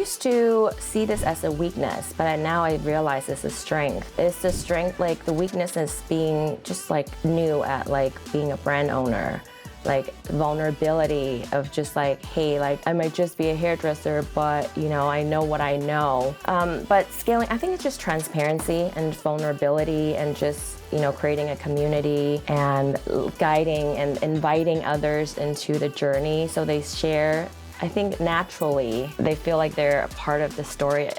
used to see this as a weakness, but now I realize it's a strength. It's the strength, like the weakness is being just like new at like being a brand owner. Like vulnerability of just like, hey, like I might just be a hairdresser, but you know, I know what I know. But scaling, I think it's just transparency and vulnerability and just, you know, creating a community and guiding and inviting others into the journey so they share. I think naturally they feel like they're a part of the story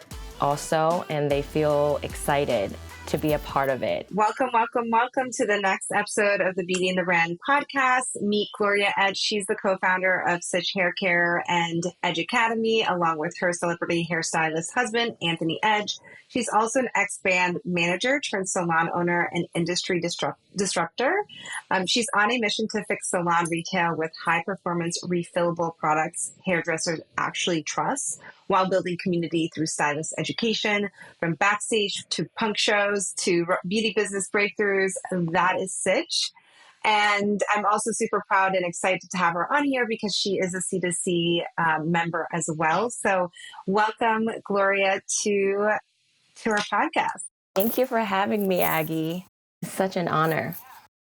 also, and they feel excited to be a part of it. Welcome to the next episode of the Beauty and the Brand podcast. Meet Gloria Edge. She's the co-founder of SITCH Haircare and Edge Academy, along with her celebrity hairstylist husband, Anthony Edge. She's also an ex-brand manager turned salon owner and industry disruptor. She's on a mission to fix salon retail with high-performance refillable products hairdressers actually trust, while building community through stylist education, from backstage to punk shows to beauty business breakthroughs. That is SITCH. And I'm also super proud and excited to have her on here because she is a C2C member as well. So welcome, Gloria, to our podcast. Thank you for having me, Aggie. It's such an honor.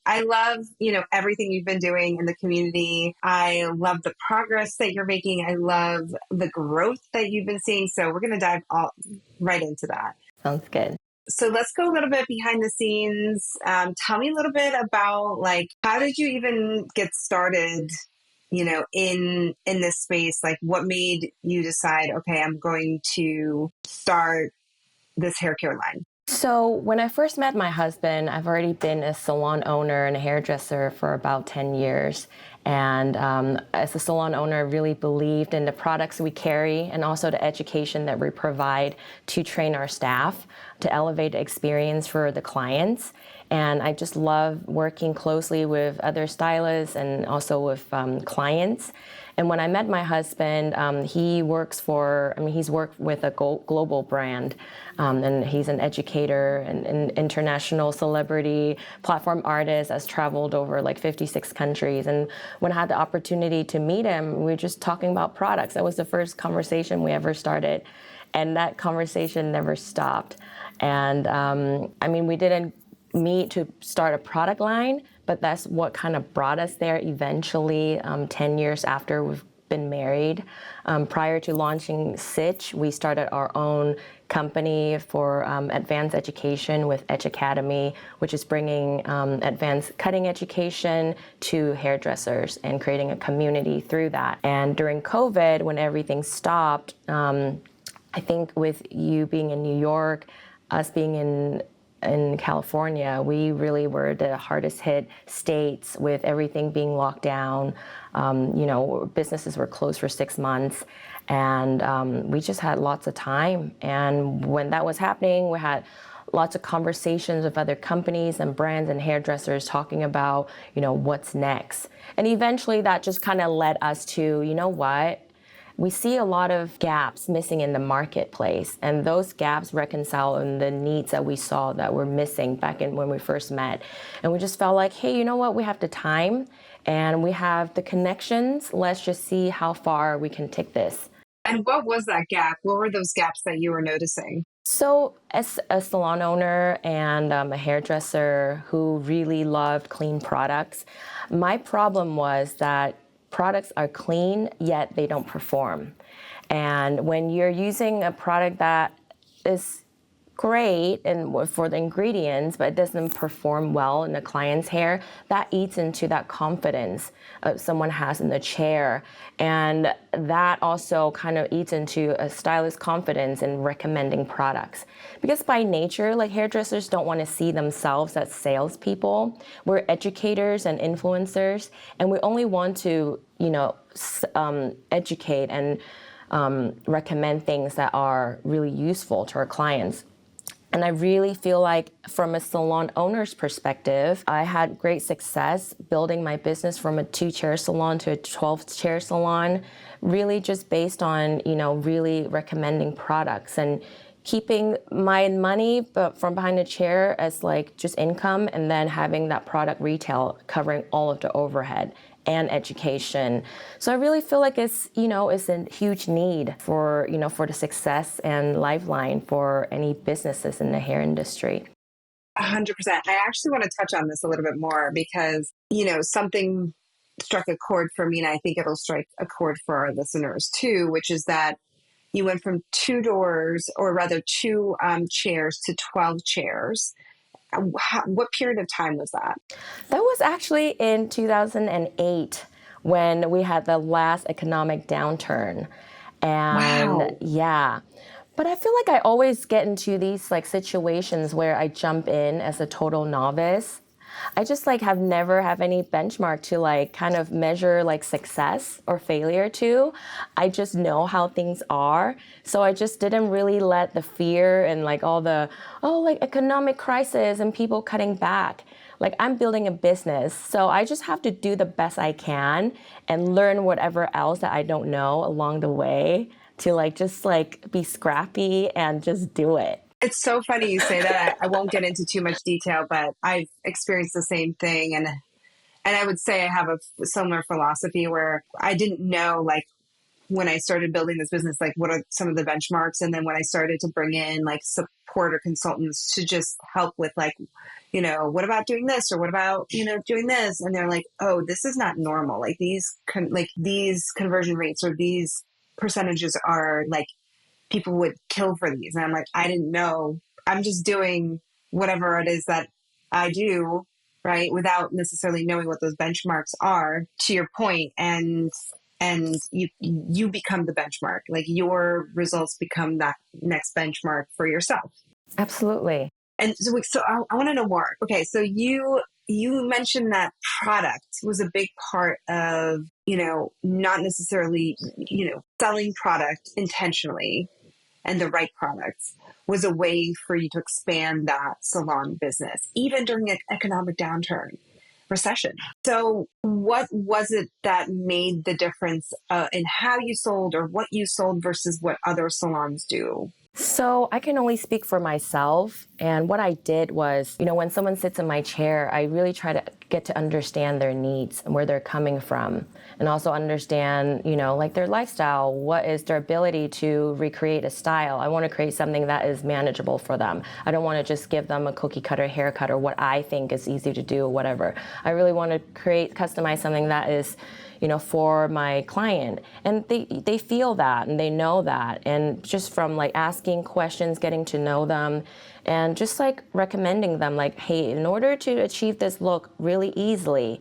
I love, everything you've been doing in the community. I love the progress that you're making. I love the growth that you've been seeing. So we're going to dive right into that. Sounds good. So let's go a little bit behind the scenes. Tell me a little bit about how did you even get started, in this space? Like what made you decide, okay, I'm going to start this hair care line? So when I first met my husband, I've already been a salon owner and a hairdresser for about 10 years. And as a salon owner, I really believed in the products we carry and also the education that we provide to train our staff to elevate the experience for the clients. And I just love working closely with other stylists and also with clients. And when I met my husband, he's worked with a global brand, and he's an educator and an international celebrity, platform artist, has traveled over 56 countries. And when I had the opportunity to meet him, we were just talking about products. That was the first conversation we ever started. And that conversation never stopped. And we didn't meet to start a product line, but that's what kind of brought us there eventually, 10 years after we've been married. Prior to launching SITCH, we started our own company for advanced education with Edge Academy, which is bringing advanced cutting education to hairdressers and creating a community through that. And during COVID, when everything stopped, I think with you being in New York, us being in California, we really were the hardest hit states with everything being locked down. Businesses were closed for 6 months, and we just had lots of time. And when that was happening, we had lots of conversations with other companies and brands and hairdressers talking about, what's next. And eventually that just kind of led us to, we see a lot of gaps missing in the marketplace, and those gaps reconcile in the needs that we saw that were missing back when we first met. And we just felt like, hey, we have the time and we have the connections. Let's just see how far we can take this. And what was that gap? What were those gaps that you were noticing? So as a salon owner and a hairdresser who really loved clean products, my problem was that products are clean, yet they don't perform. And when you're using a product that is great and for the ingredients, but it doesn't perform well in the client's hair, that eats into that confidence someone has in the chair. And that also kind of eats into a stylist's confidence in recommending products. Because by nature, hairdressers don't want to see themselves as salespeople. We're educators and influencers, and we only want to, educate and recommend things that are really useful to our clients. And I really feel like from a salon owner's perspective, I had great success building my business from a 2-chair salon to a 12-chair salon, really just based on, really recommending products and keeping my money but from behind the chair as just income, and then having that product retail covering all of the overhead and education. So I really feel like it's a huge need for, for the success and lifeline for any businesses in the hair industry. 100%. I actually want to touch on this a little bit more because, something struck a chord for me, and I think it'll strike a chord for our listeners too, which is that you went from two doors, or rather two chairs, to 12 chairs. What period of time was that? That was actually in 2008 when we had the last economic downturn. And Wow. yeah, but I feel like I always get into these like situations where I jump in as a total novice. I just like have never have any benchmark to like kind of measure like success or failure to. I just know how things are. So I just didn't really let the fear and like all the, like economic crisis and people cutting back. Like I'm building a business, so I just have to do the best I can and learn whatever else that I don't know along the way to like just like be scrappy and just do it. It's so funny you say that. I won't get into too much detail, but I've experienced the same thing. And I would say I have a similar philosophy where I didn't know, like, when I started building this business, like what are some of the benchmarks? And then when I started to bring in like support or consultants to just help with like, what about doing this? Or what about, doing this? And they're like, oh, this is not normal. Like these conversion rates or these percentages are like, people would kill for these. And I'm like, I didn't know. I'm just doing whatever it is that I do, right? Without necessarily knowing what those benchmarks are, to your point. And you become the benchmark. Like your results become that next benchmark for yourself. Absolutely. And so I want to know more. Okay, so you mentioned that product was a big part of, not necessarily, selling product intentionally, and the right products was a way for you to expand that salon business, even during an economic downturn, recession. So what was it that made the difference in how you sold or what you sold versus what other salons do? So I can only speak for myself. And what I did was, when someone sits in my chair, I really try to get to understand their needs and where they're coming from. And also understand, like their lifestyle. What is their ability to recreate a style? I want to create something that is manageable for them. I don't want to just give them a cookie cutter haircut or what I think is easy to do or whatever. I really want to customize something that is, for my client. And they feel that and they know that. And just from like asking questions, getting to know them, and just like recommending them like, hey, in order to achieve this look really easily,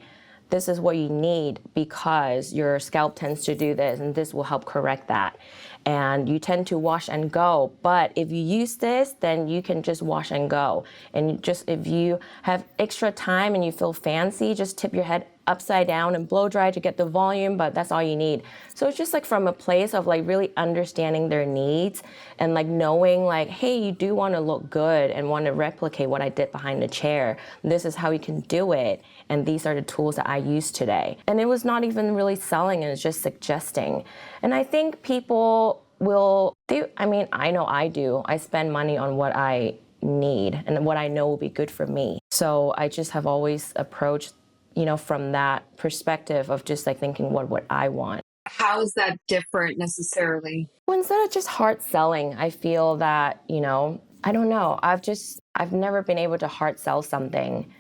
this is what you need because your scalp tends to do this and this will help correct that. And you tend to wash and go, but if you use this, then you can just wash and go. And just if you have extra time and you feel fancy, just tip your head upside down and blow dry to get the volume, but that's all you need. So it's just like from a place of like really understanding their needs and like knowing like, hey, you do want to look good and want to replicate what I did behind the chair. This is how you can do it. And these are the tools that I use today. And it was not even really selling, and it's just suggesting. And I think people will do, I know I do. I spend money on what I need and what I know will be good for me. So I just have always approached from that perspective of just like thinking what I want. How is that different necessarily? Well, instead of just hard selling, I feel that, I don't know. I've never been able to hard sell something.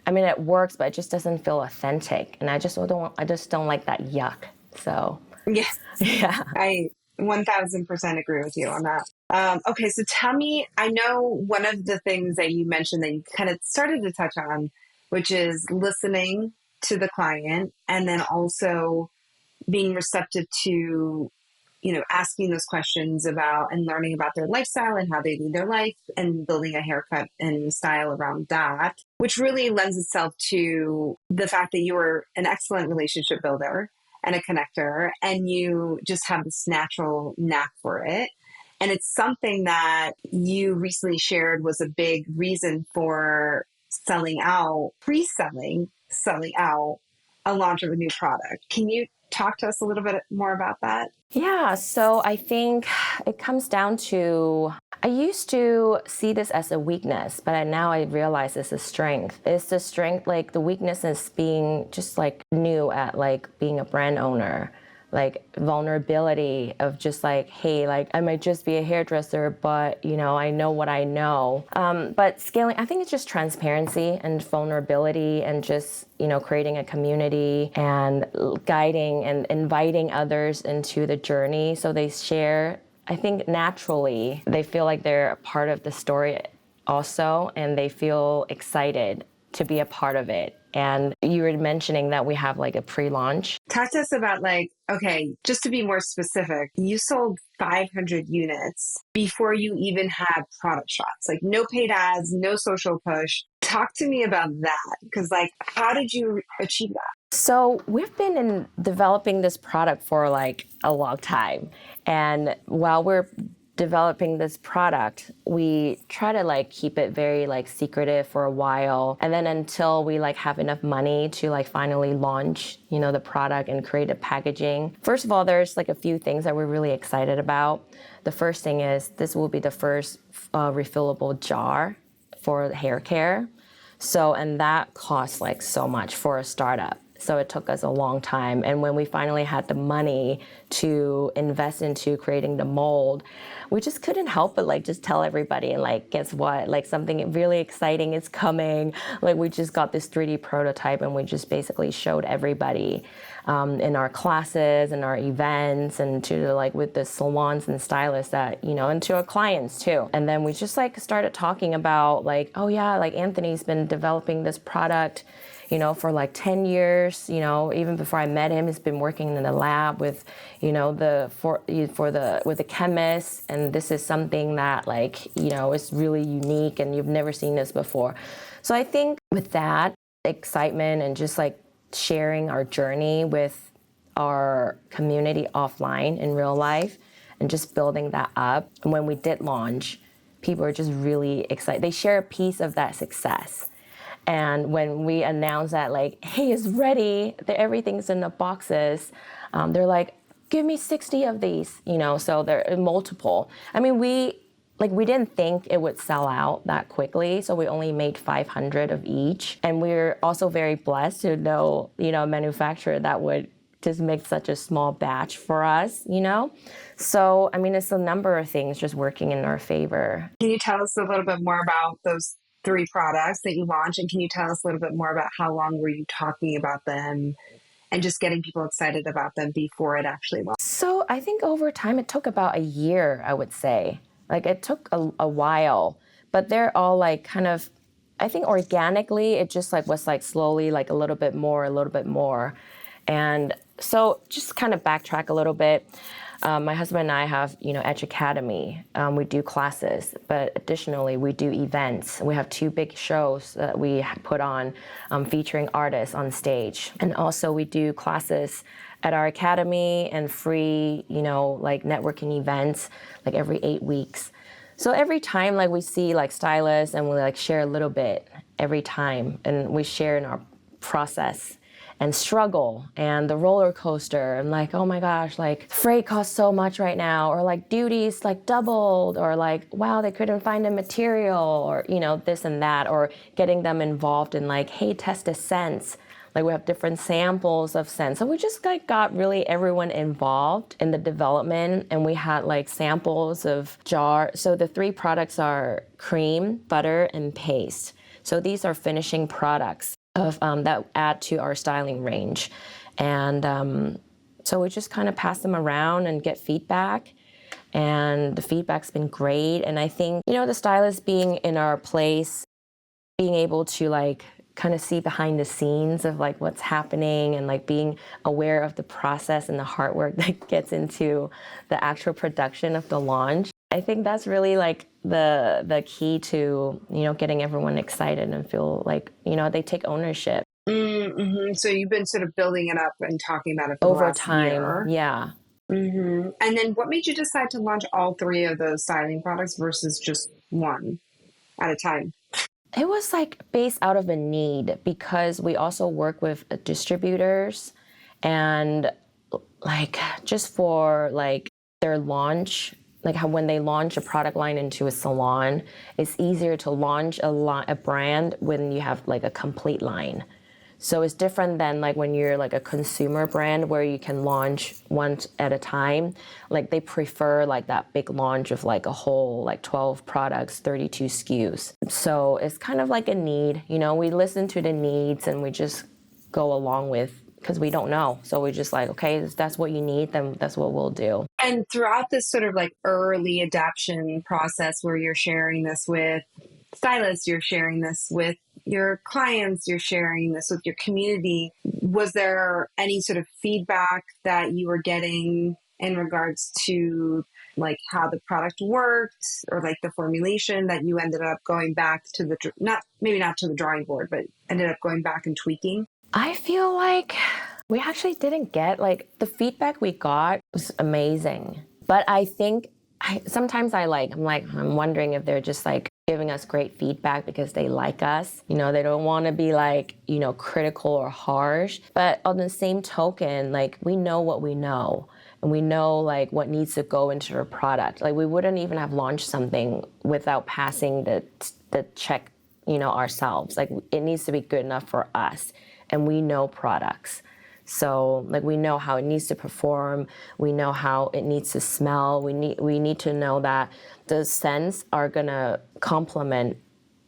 It works, but it just doesn't feel authentic. And I just don't like that yuck. So Yeah, yeah. I 1000% agree with you on that. Okay, so tell me, I know one of the things that you mentioned that you kind of started to touch on, which is listening to the client and then also being receptive to, asking those questions about and learning about their lifestyle and how they lead their life and building a haircut and style around that, which really lends itself to the fact that you are an excellent relationship builder and a connector, and you just have this natural knack for it. And it's something that you recently shared was a big reason for selling out, selling out a launch of a new product. Can you talk to us a little bit more about that? Yeah, so I think it comes down to, I used to see this as a weakness, but now I realize it's a strength. It's the strength, like the weakness is being just like new at like being a brand owner. Like vulnerability of just like, hey, like I might just be a hairdresser, but you know, I know what I know. But scaling, I think it's just transparency and vulnerability and just, you know, creating a community and guiding and inviting others into the journey so they share. I think naturally they feel like they're a part of the story also, and they feel excited to be a part of it. And you were mentioning that we have like a pre-launch. Talk to us about like, okay, just to be more specific, you sold 500 units before you even had product shots, like no paid ads, no social push. Talk to me about that. Because like, how did you achieve that? So we've been in developing this product for like a long time. And while we're developing this product, we try to like keep it very like secretive for a while, and then until we like have enough money to like finally launch, you know, the product and create a packaging. First of all, there's like a few things that we're really excited about. The first thing is this will be the first refillable jar for hair care. So, and that costs like so much for a startup. So it took us a long time. And when we finally had the money to invest into creating the mold, we just couldn't help but like just tell everybody, and like, guess what? Like something really exciting is coming. Like we just got this 3D prototype and we just basically showed everybody in our classes and our events and to like with the salons and stylists that, you know, and to our clients too. And then we just like started talking about like, oh yeah, like Anthony's been developing this product, you know, for like 10 years, you know, even before I met him, he's been working in the lab with, you know, with the chemists. And this is something that like, you know, is really unique and you've never seen this before. So I think with that excitement and just like sharing our journey with our community offline in real life and just building that up. And when we did launch, people are just really excited. They share a piece of that success. And when we announce that, like, hey, it's ready, everything's in the boxes, they're like, give me 60 of these, you know, so they're multiple. I mean, we didn't think it would sell out that quickly, so we only made 500 of each. And we're also very blessed to know, you know, a manufacturer that would just make such a small batch for us, you know? So, I mean, it's a number of things just working in our favor. Can you tell us a little bit more about those 3 products that you launched? And can you tell us a little bit more about how long were you talking about them and just getting people excited about them before it actually launched? So I think over time, it took about a year, I would say. Like it took a while, but they're all like kind of, I think organically, it just like was like slowly like a little bit more. And so just kind of backtrack a little bit. My husband and I have, you know, Edge Academy. We do classes, but additionally we do events. We have 2 big shows that we put on featuring artists on stage. And also we do classes at our academy and free, you know, like networking events like every 8 weeks. So every time like we see like stylists and we like share a little bit every time, and we share in our process and struggle and the roller coaster and like, oh my gosh, like freight costs so much right now, or like duties like doubled, or like, wow, they couldn't find a material, or, you know, this and that, or getting them involved in like, hey, test the scents. Like we have different samples of scents. So we just like got really everyone involved in the development, and we had like samples of jar. So the 3 products are cream, butter, and paste. So these are finishing products of that add to our styling range. And so we just kind of pass them around and get feedback. And the feedback's been great. And I think, you know, the stylists being in our place, being able to like kind of see behind the scenes of like what's happening and like being aware of the process and the hard work that gets into the actual production of the launch. I think that's really like the key to, you know, getting everyone excited and feel like, you know, they take ownership. Mm-hmm. So you've been sort of building it up and talking about it for Over the last time, year. yeah. Mm-hmm. And then what made you decide to launch all 3 of those styling products versus just one at a time? It was like based out of a need, because we also work with distributors, and like just for like their launch, like how when they launch a product line into a salon, it's easier to launch a brand when you have like a complete line. So it's different than like when you're like a consumer brand where you can launch one at a time. Like they prefer like that big launch of like a whole like 12 products, 32 SKUs. So it's kind of like a need, you know, we listen to the needs and we just go along with, because we don't know. So we're just like, okay, if that's what you need, then that's what we'll do. And throughout this sort of like early adoption process where you're sharing this with stylists, you're sharing this with your clients, you're sharing this with your community, was there any sort of feedback that you were getting in regards to like how the product worked or like the formulation that you ended up going back to the, maybe not to the drawing board, but ended up going back and tweaking? I feel like we actually didn't get, like, the feedback we got was amazing. But I think sometimes I'm wondering if they're just like giving us great feedback because they like us. You know, they don't want to be like, you know, critical or harsh. But on the same token, like we know what we know. And we know like what needs to go into a product. Like we wouldn't even have launched something without passing the check, you know, ourselves. Like it needs to be good enough for us. And we know products. So like we know how it needs to perform, we know how it needs to smell, we need to know that the scents are gonna complement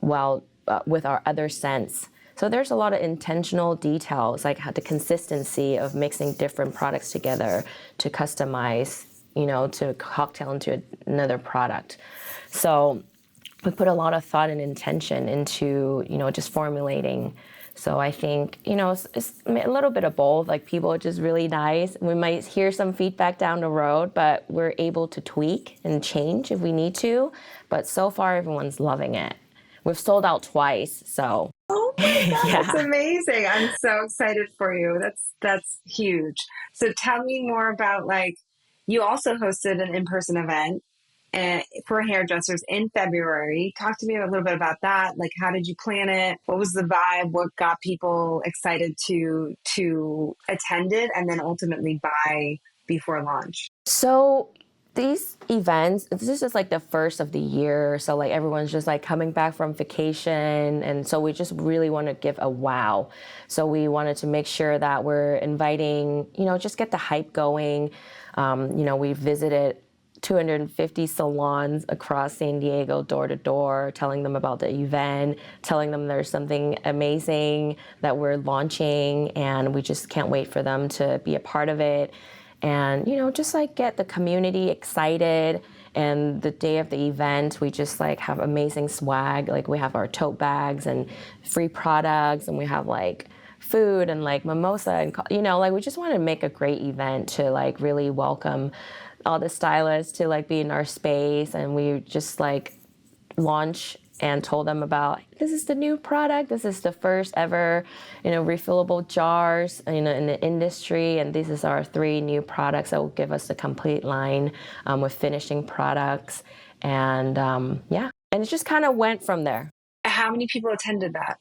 well with our other scents. So there's a lot of intentional details, like how the consistency of mixing different products together to customize, you know, to cocktail into another product. So we put a lot of thought and intention into, you know, just formulating. So I think, you know, it's a little bit of both. Like people are just really nice. We might hear some feedback down the road, but we're able to tweak and change if we need to. But so far, everyone's loving it. We've sold out twice, so. Oh my God, yeah. That's amazing. I'm so excited for you. That's huge. So tell me more about, like, you also hosted an in-person event for hairdressers in February. Talk to me a little bit about that. Like, how did you plan it? What was the vibe? What got people excited to attend it and then ultimately buy before launch? So these events, this is like the first of the year. So like everyone's just like coming back from vacation. And so we just really want to give a wow. So we wanted to make sure that we're inviting, you know, just get the hype going. You know, we visited 250 salons across San Diego, door to door, telling them about the event, telling them there's something amazing that we're launching, and we just can't wait for them to be a part of it. And, you know, just like get the community excited. And the day of the event, we just like have amazing swag. Like we have our tote bags and free products, and we have like food and like mimosa, and, you know, like we just want to make a great event to like really welcome all the stylists to like be in our space. And we just like launch and told them about, this is the new product. This is the first ever, you know, refillable jars, you know, in the industry. And these is our 3 new products that will give us a complete line with finishing products. And yeah, and it just kind of went from there. How many people attended that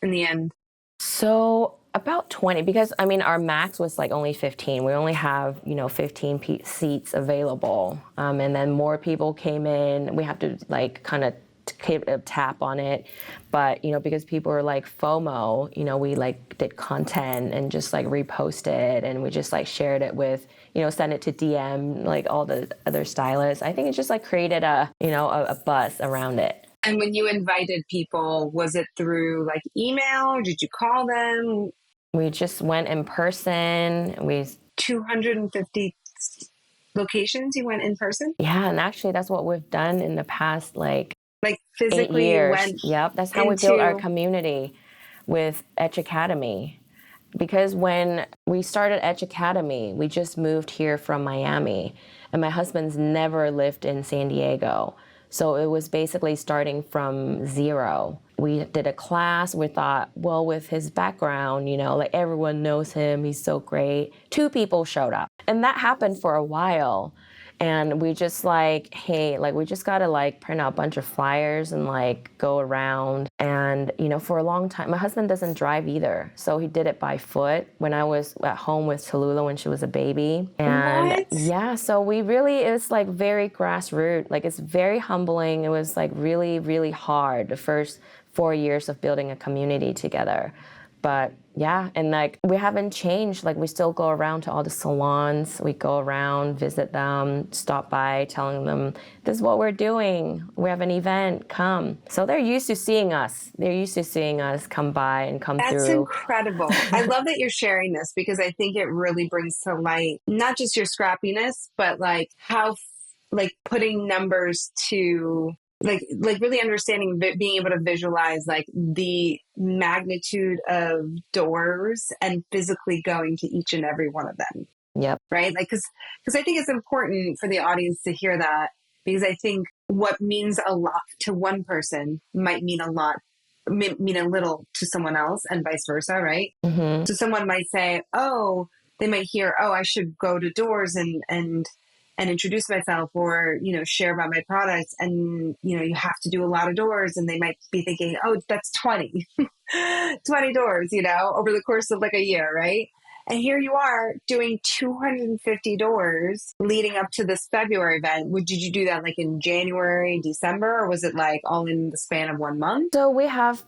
in the end? So about 20, because I mean, our max was like only 15. We only have, you know, 15 seats available. And then more people came in. We have to like kind of tap on it. But, you know, because people are like FOMO, you know, we like did content and just like reposted, and we just like shared it with, you know, send it to DM, like all the other stylists. I think it just like created a, you know, a buzz around it. And when you invited people, was it through like email or did you call them? We just went in person. 250 locations you went in person? Yeah, and actually that's what we've done in the past like physically 8 years. went. Yep, that's how we built our community with Edge Academy. Because when we started Edge Academy, we just moved here from Miami, and my husband's never lived in San Diego. So it was basically starting from zero. We did a class. We thought, well, with his background, you know, like everyone knows him. He's so great. 2 people showed up. And that happened for a while. And we just like, hey, like we just gotta like print out a bunch of flyers and like go around. And, you know, for a long time, my husband doesn't drive either. So he did it by foot when I was at home with Tallulah when she was a baby. And What? yeah, so we really, it's like very grassroots. Like it's very humbling. It was like really, really hard the first 4 years of building a community together. But yeah, and like we haven't changed. Like we still go around to all the salons. We go around, visit them, stop by, telling them this is what we're doing. We have an event. Come. So they're used to seeing us. They're used to seeing us come by and come through. That's incredible. I love that you're sharing this because I think it really brings to light not just your scrappiness, but like how like putting numbers to like really understanding, being able to visualize like the magnitude of doors and physically going to each and every one of them. Yep. Right. Like, cause I think it's important for the audience to hear that, because I think what means a lot to one person might mean a little to someone else, and vice versa. Right. Mm-hmm. So someone might say, oh, they might hear, oh, I should go to doors and introduce myself, or, you know, share about my products. And, you know, you have to do a lot of doors, and they might be thinking, oh, that's 20, 20 doors, you know, over the course of like a year. Right. And here you are doing 250 doors leading up to this February event. Did you do that like in January, December, or was it like all in the span of 1 month? So we have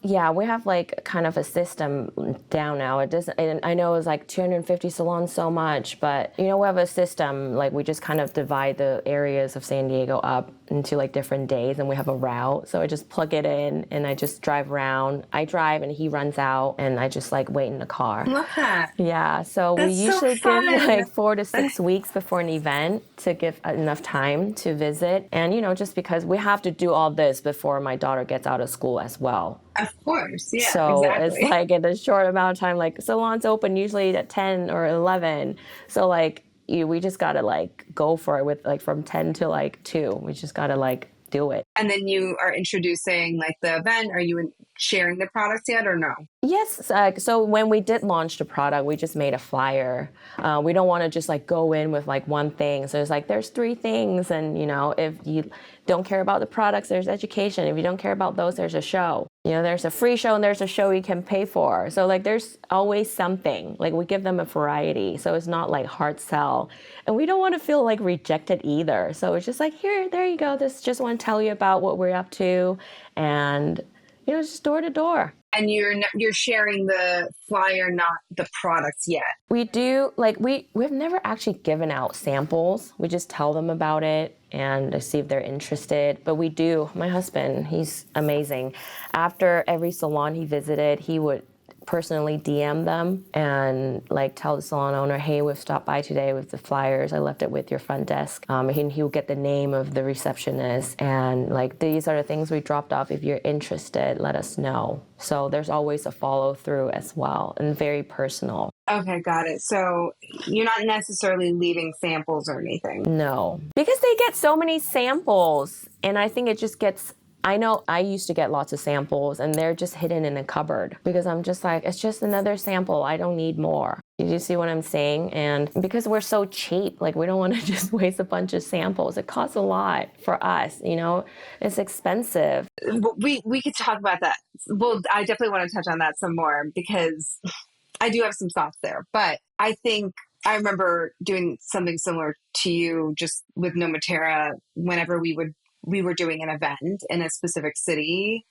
like kind of a system down now. It doesn't, and I know it's like 250 salons so much, but you know, we have a system, like we just kind of divide the areas of San Diego up into like different days, and we have a route. So I just plug it in and I just drive around. I drive and he runs out, and I just like wait in the car. Love that. Yeah. So That's we usually so give like 4 to 6 weeks before an event to give enough time to visit. And, you know, just because we have to do all this before my daughter gets out of school as well. Of course. Yeah, So exactly. it's like in a short amount of time, like salons open usually at 10 or 11. So like we just got to like go for it with like from 10 to like 2. We just got to like do it. And then you are introducing like the event. Are you sharing the products yet or no? Yes. So when we did launch the product, we just made a flyer. We don't want to just like go in with like one thing. So it's like, there's 3 things. And, you know, if you don't care about the products, there's education. If you don't care about those, there's a show. You know, there's a free show and there's a show you can pay for. So like there's always something. Like we give them a variety. So it's not like hard sell. And we don't want to feel like rejected either. So it's just like, here, there you go. This just want to tell you about what we're up to. And, you know, just door to door. And you're sharing the flyer, not the products yet. We do, like, we've never actually given out samples. We just tell them about it and see if they're interested. But we do. My husband, he's amazing. After every salon he visited, he would personally DM them and like tell the salon owner, hey, we've stopped by today with the flyers. I left it with your front desk. He'll get the name of the receptionist, and like, these are the things we dropped off. If you're interested, let us know. So there's always a follow through as well, and very personal. Okay, got it. So you're not necessarily leaving samples or anything. No, because they get so many samples, and I think it just gets, I know I used to get lots of samples and they're just hidden in a cupboard because I'm just like, it's just another sample. I don't need more. You see what I'm saying? And because we're so cheap, like we don't want to just waste a bunch of samples. It costs a lot for us, you know, it's expensive. We could talk about that. Well, I definitely want to touch on that some more because I do have some thoughts there, but I think I remember doing something similar to you just with No Matera. Whenever we were doing an event in a specific city,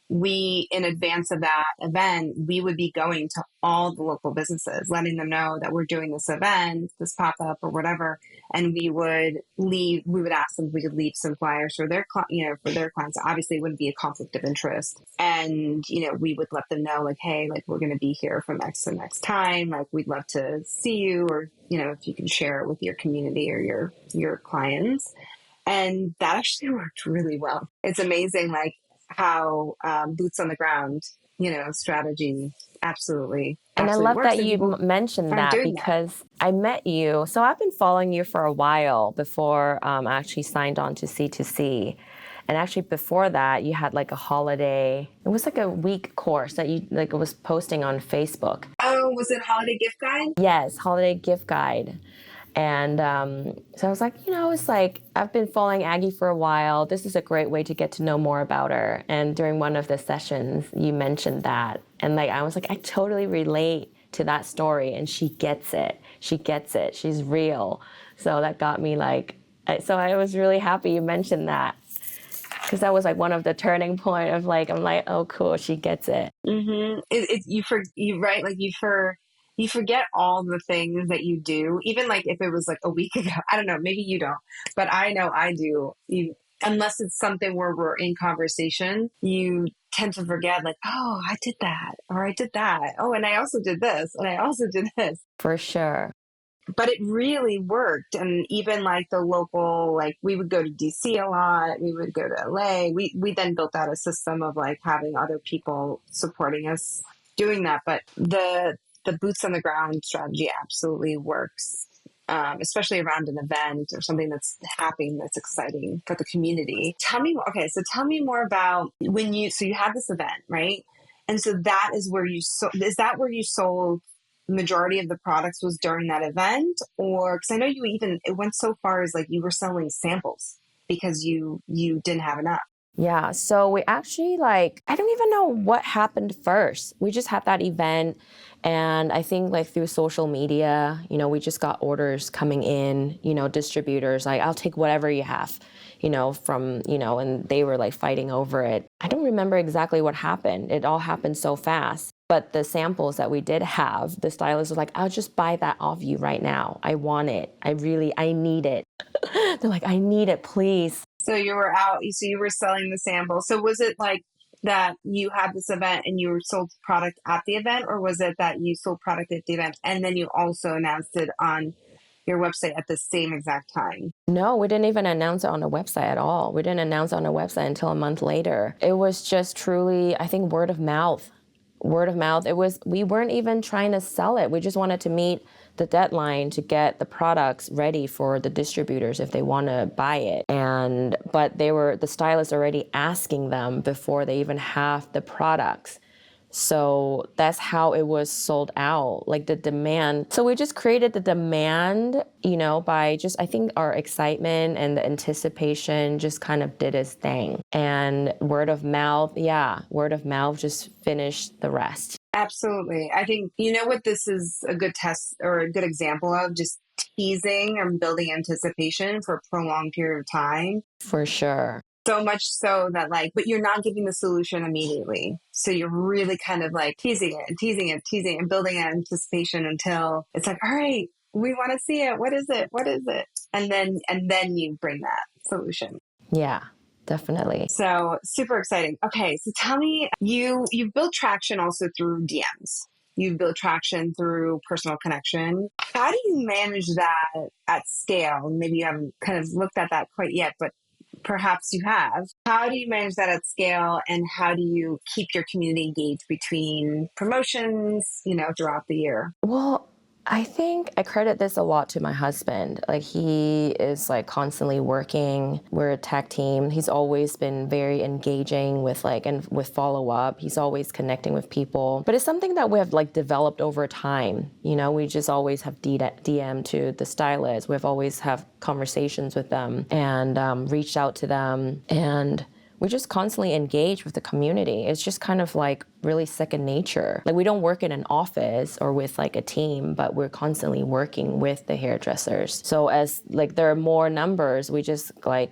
in advance of that event, we would be going to all the local businesses, letting them know that we're doing this event, this pop-up or whatever. And we would ask them if we could leave some flyers for their clients. Obviously it wouldn't be a conflict of interest. And, you know, we would let them know like, hey, like we're going to be here from X to next time. Like we'd love to see you, or, you know, if you can share it with your community or your clients. And that actually worked really well. It's amazing, like how boots on the ground, you know, strategy absolutely. And I love works. that you mentioned that because I met you. So I've been following you for a while before I actually signed on to C2C. And actually before that, you had like a holiday. It was like a week course that you like was posting on Facebook. Oh, was it holiday gift guide? Yes, holiday gift guide. And so I was like, it's like, I've been following Aggie for a while. This is a great way to get to know more about her. And during one of the sessions, you mentioned that. And like, I was like, I totally relate to that story. And she gets it. She gets it. She's real. So that got me like, so I was really happy you mentioned that. Because that was like one of the turning point of like, I'm like, oh, cool, she gets it. Mm-hmm. Right? Like you forget all the things that you do, even like if it was like a week ago. I don't know, maybe you don't, but I know I do. Unless it's something where we're in conversation, you tend to forget like, oh, I did that, or I did that. Oh, and I also did this, and I also did this. For sure. But it really worked. And even like the local, like we would go to DC a lot. We would go to LA. We then built out a system of like having other people supporting us doing that. But the boots on the ground strategy absolutely works. Especially around an event or something that's happening that's exciting for the community. Tell me more about so you had this event, right? And so that is where is that where you sold the majority of the products was during that event? Or, because I know it went so far as like you were selling samples because you didn't have enough. Yeah, so we actually I don't even know what happened first. We just had that event, and I think like through social media, we just got orders coming in, distributors, like, I'll take whatever you have, and they were like fighting over it. I don't remember exactly what happened. It all happened so fast. But the samples that we did have, the stylist was like, I'll just buy that off you right now. I want it. I need it. They're like, I need it, please. So you were selling the samples. So was it like that you had this event and you sold product at the event, or was it that you sold product at the event and then you also announced it on your website at the same exact time? No, we didn't even announce it on the website at all. We didn't announce it on the website until a month later. It was just truly, I think, word of mouth. Word of mouth. We weren't even trying to sell it. We just wanted to meet the deadline to get the products ready for the distributors if they want to buy it. But the stylists already asking them before they even have the products. So that's how it was sold out, like the demand. So we just created the demand, by just, I think our excitement and the anticipation just kind of did its thing. And word of mouth just finished the rest. Absolutely. I think, what this is a good test or a good example of, just teasing and building anticipation for a prolonged period of time. For sure. So much so that but you're not giving the solution immediately. So you're really kind of like teasing it and building anticipation until it's like, all right, we want to see it. What is it? What is it? And then you bring that solution. Yeah, definitely. So super exciting. Okay. So tell me, you've built traction also through DMs. You've built traction through personal connection. How do you manage that at scale? Maybe you haven't kind of looked at that quite yet, but perhaps you have. How do you manage that at scale, and how do you keep your community engaged between promotions, throughout the year? Well, I think I credit this a lot to my husband. Like, he is constantly working. We're a tech team. He's always been very engaging with and with follow up. He's always connecting with people. But it's something that we have developed over time. We just always have DM to the stylists. We've always have conversations with them and reached out to them, and we just constantly engage with the community. It's just kind of really second nature. We don't work in an office or with a team, but we're constantly working with the hairdressers. So as there are more numbers, we just I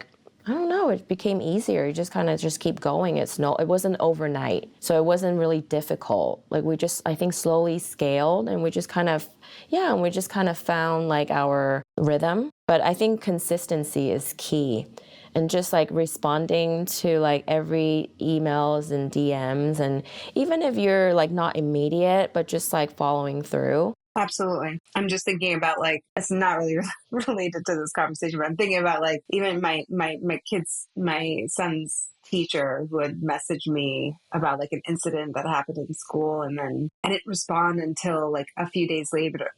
don't know, it became easier. You just kind of just keep going. It wasn't overnight. So it wasn't really difficult. We just, I think, slowly scaled, and we just kind of found our rhythm. But I think consistency is key. And just responding to every emails and DMs, and even if you're not immediate, but just following through. Absolutely. I'm just thinking about it's not really related to this conversation, but I'm thinking about even my son's teacher would message me about an incident that happened in school, and I didn't respond until a few days later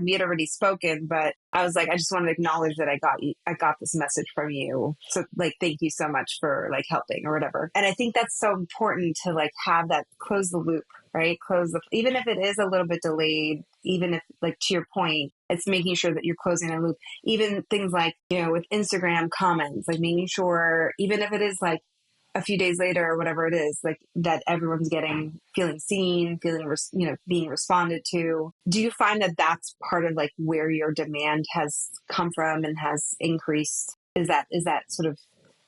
we had already spoken, but I was I just want to acknowledge that I got this message from you. So thank you so much for helping or whatever. And I think that's so important to have that, close the loop, right? Even if it is a little bit delayed, even if to your point, It's making sure that you're closing a loop. Even things like, with Instagram comments, like making sure, even if it is like a few days later or whatever it is, like that everyone's feeling seen, being responded to. Do you find that that's part of like where your demand has come from and has increased? Is that sort of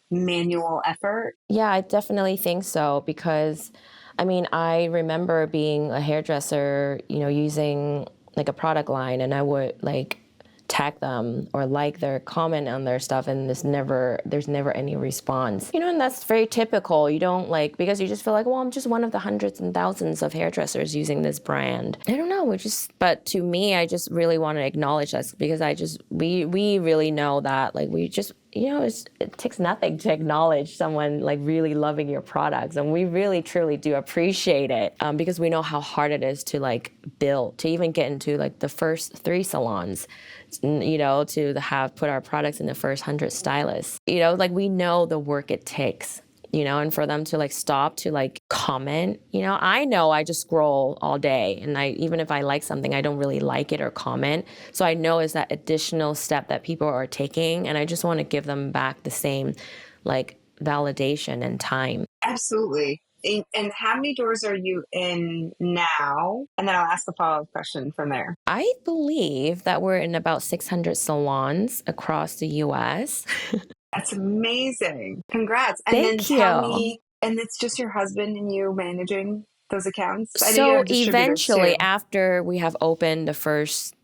manual effort? Yeah, I definitely think so, because I remember being a hairdresser, using like a product line, and I would like tag them or like their comment on their stuff, and there's never any response. And that's very typical. You don't because you just feel like, well, I'm just one of the hundreds and thousands of hairdressers using this brand. I don't know, but to me, I just really want to acknowledge that, because we really know that it takes nothing to acknowledge someone really loving your products, and we really truly do appreciate it, because we know how hard it is to build, to even get into the first 3 salons, to have put our products in the first 100 stylists. We know the work it takes. And for them to stop to comment, I know I just scroll all day, and even if I like something, I don't really like it or comment. So I know it's that additional step that people are taking, and I just want to give them back the same validation and time. Absolutely. And how many doors are you in now? And then I'll ask a follow-up question from there. I believe that we're in about 600 salons across the U.S. That's amazing. Congrats. And Thank then tell you. me, and it's just your husband and you managing those accounts? So eventually, after we have opened the first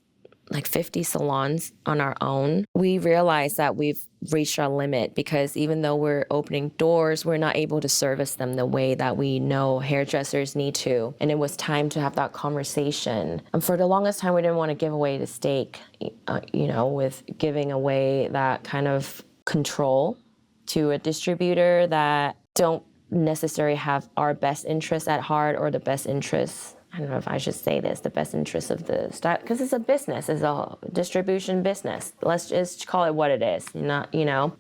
50 salons on our own, we realized that we've reached our limit, because even though we're opening doors, we're not able to service them the way that we know hairdressers need to. And it was time to have that conversation. And for the longest time, we didn't want to give away the stake, with giving away that kind of control to a distributor that don't necessarily have our best interests at heart, or the best interests, I don't know if I should say this, the best interests of the style, because it's a business, it's a distribution business. Let's just call it what it is,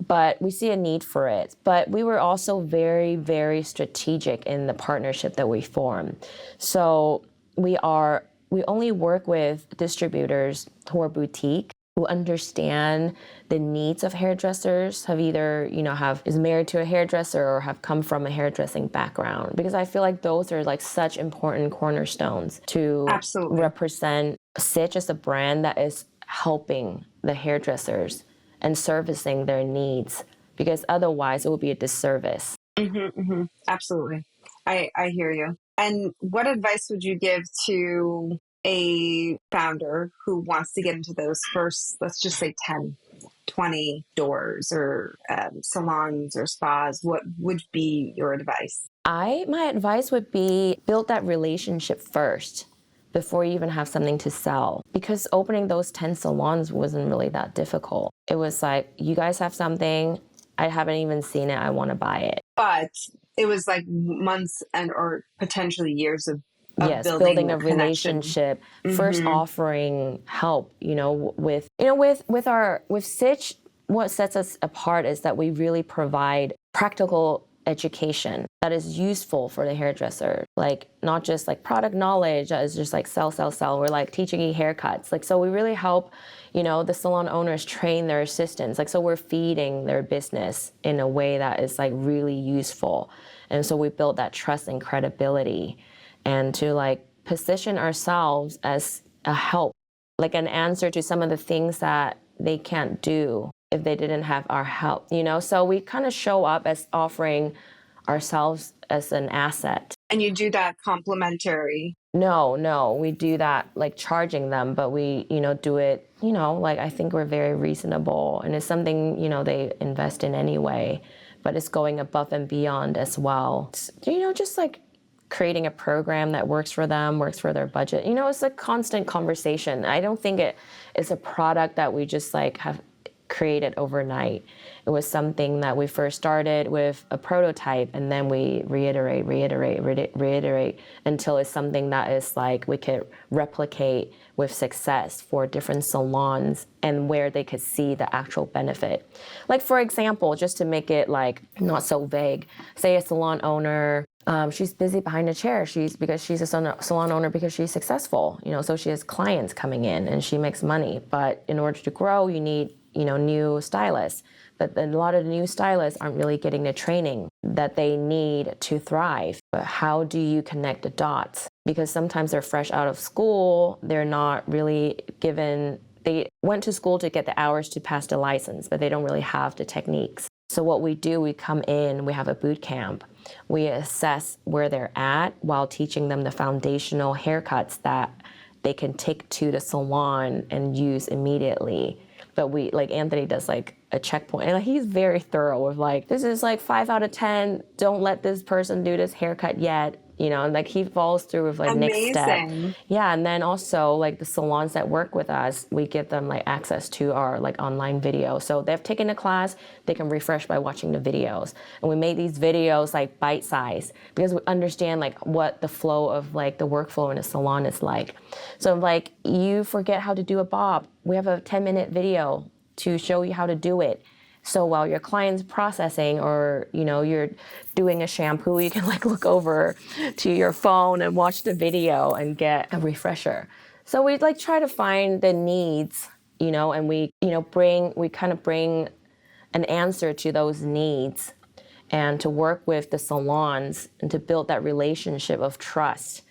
but we see a need for it. But we were also very, very strategic in the partnership that we formed. So we only work with distributors who are boutique, who understand the needs of hairdressers, have either, is married to a hairdresser or have come from a hairdressing background. Because I feel like those are such important cornerstones to represent SITCH as a brand that is helping the hairdressers and servicing their needs, because otherwise it would be a disservice. Absolutely. I hear you. And what advice would you give to a founder who wants to get into those first, let's just say 10, 20 doors or salons or spas? What would be your advice? My advice would be build that relationship first before you even have something to sell. Because opening those 10 salons wasn't really that difficult. It was you guys have something, I haven't even seen it, I want to buy it. But it was months or potentially years of building a relationship, first offering help, with SITCH. What sets us apart is that we really provide practical education that is useful for the hairdresser, not just product knowledge that is just sell. We're teaching you haircuts, so we really help the salon owners train their assistants, so we're feeding their business in a way that is really useful. And so we build that trust and credibility, and to position ourselves as a help, an answer to some of the things that they can't do if they didn't have our help, So we kind of show up as offering ourselves as an asset. And you do that complimentary? No, we do that charging them, but we, do it, I think we're very reasonable, and it's something, they invest in anyway, but it's going above and beyond as well. It's, just creating a program that works for them, works for their budget. It's a constant conversation. I don't think it is a product that we just have created overnight. It was something that we first started with a prototype, and then we reiterate until it's something that is we could replicate with success for different salons, and where they could see the actual benefit. For example, just to make it not so vague, say a salon owner She's busy behind a chair. Because she's a salon owner because she's successful, so she has clients coming in and she makes money. But in order to grow, you need, new stylists. But a lot of the new stylists aren't really getting the training that they need to thrive. But how do you connect the dots? Because sometimes they're fresh out of school, they're not really given, they went to school to get the hours to pass the license, but they don't really have the techniques. So what we do, we come in, we have a boot camp. We assess where they're at while teaching them the foundational haircuts that they can take to the salon and use immediately. But Anthony does a checkpoint, and he's very thorough with this is 5 out of 10. Don't let this person do this haircut yet. And he follows through with next step. Yeah, and then also the salons that work with us, we give them access to our online video. So they've taken a class, they can refresh by watching the videos. And we made these videos bite size because we understand what the flow of the workflow in a salon is like. So you forget how to do a bob, we have a 10-minute video to show you how to do it. So while your client's processing or, you're doing a shampoo, you can look over to your phone and watch the video and get a refresher. So we try to find the needs, and we kind of bring an answer to those needs and to work with the salons and to build that relationship of trust,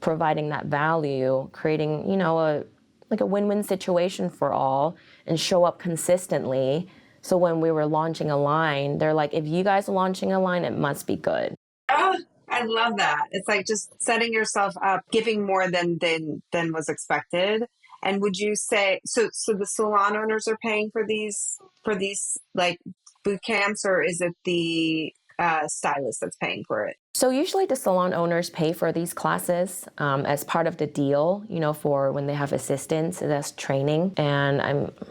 providing that value, creating, a win-win situation for all and show up consistently. So when we were launching a line, they're if you guys are launching a line, it must be good. Oh, I love that. It's just setting yourself up, giving more than was expected. And would you say, so the salon owners are paying for these boot camps, or is it the stylist that's paying for it? So usually the salon owners pay for these classes as part of the deal, for when they have assistants, that's training. And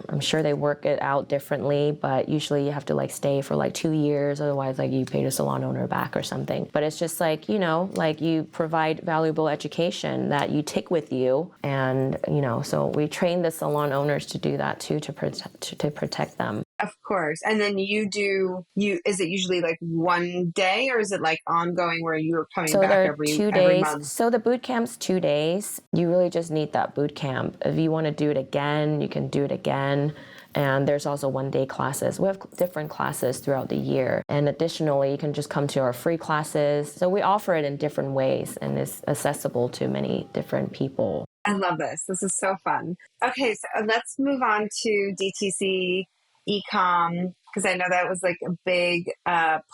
I'm sure they work it out differently, but usually you have to stay for 2 years, otherwise you pay the salon owner back or something. But it's just you provide valuable education that you take with you, and so we train the salon owners to do that too, to protect them. Of course. And then is it usually one day, or is it ongoing where you're coming back every month? So the boot camp's 2 days. You really just need that boot camp. If you want to do it again, you can do it again. And there's also 1-day classes. We have different classes throughout the year. And additionally, you can just come to our free classes. So we offer it in different ways, and it's accessible to many different people. I love this. This is so fun. Okay, so let's move on to DTC e-com, because I know that was a big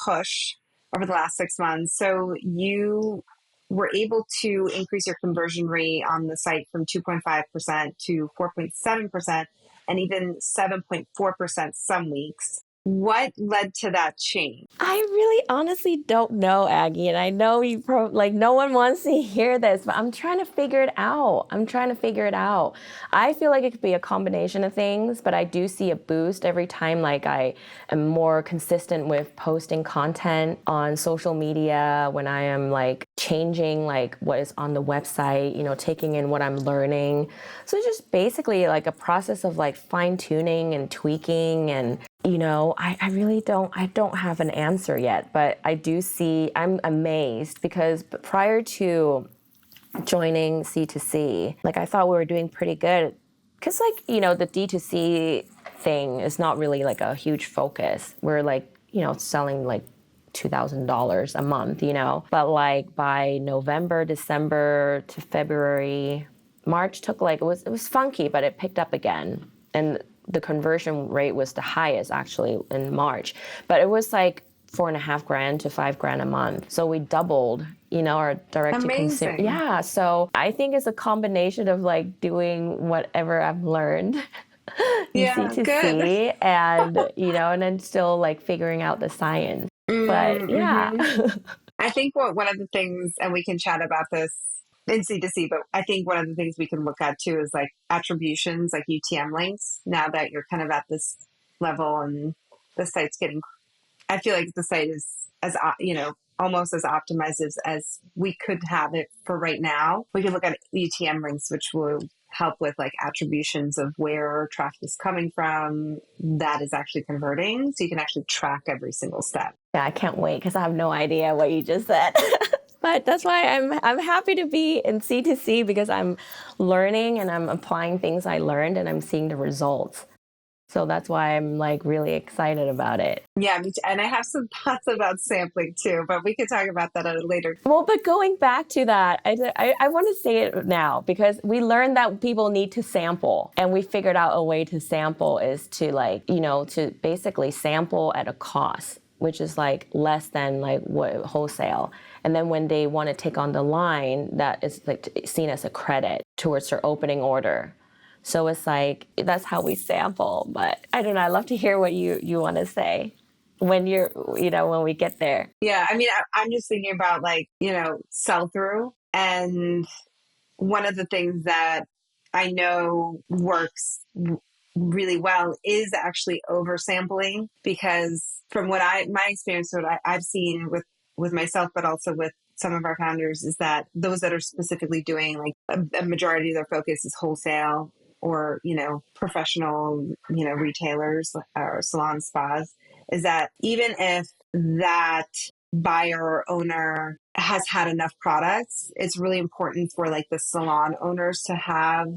push over the last 6 months. So you were able to increase your conversion rate on the site from 2.5% to 4.7% and even 7.4% some weeks. What led to that change? I really honestly don't know, Aggie. And I know no one wants to hear this, but I'm trying to figure it out. I feel like it could be a combination of things, but I do see a boost every time I am more consistent with posting content on social media, when I am changing what is on the website, taking in what I'm learning. So it's just basically a process of fine-tuning and tweaking, and I really don't have an answer yet, but I'm amazed because prior to joining C2C, I thought we were doing pretty good because the D2C thing is not really a huge focus. We're selling $2,000 a month, but by November, December to February, March took it was funky, but it picked up again. And the conversion rate was the highest actually in March, but it was $4,500 to $5,000 a month. So we doubled, our direct to consumer. Yeah. So I think it's a combination of doing whatever I've learned in C2C good. and, and then still figuring out the science. But yeah. I think one of the things, and we can chat about this in C2C, but I think one of the things we can look at too is attributions, UTM links. Now that you're kind of at this level and the site's I feel like the site is almost as optimized as we could have it for right now. We can look at UTM links, which will help with like attributions of where traffic is coming from that is actually converting. So you can actually track every single step. Yeah, I can't wait because I have no idea what you just said. But that's why I'm happy to be in C2C because I'm learning and I'm applying things I learned and I'm seeing the results. So that's why I'm like really excited about it. Yeah, me too. And I have some thoughts about sampling too, but we can talk about that at a later. Well, but going back to that, I want to say it now because we learned that people need to sample and we figured out a way to sample is to like, to basically sample at a cost, which is like less than like what wholesale. And then when they want to take on the line, that is like seen as a credit towards their opening order. So it's like, that's how we sample. But I don't know, I love to hear what you want to say when when we get there. Yeah. I mean, I'm just thinking about like, sell through. And one of the things that I know works really well is actually oversampling, because from my experience, what I've seen with myself, but also with some of our founders, is that those that are specifically doing like a majority of their focus is wholesale or, professional, retailers or salon spas, is that even if that buyer or owner has had enough products, it's really important for like the salon owners to have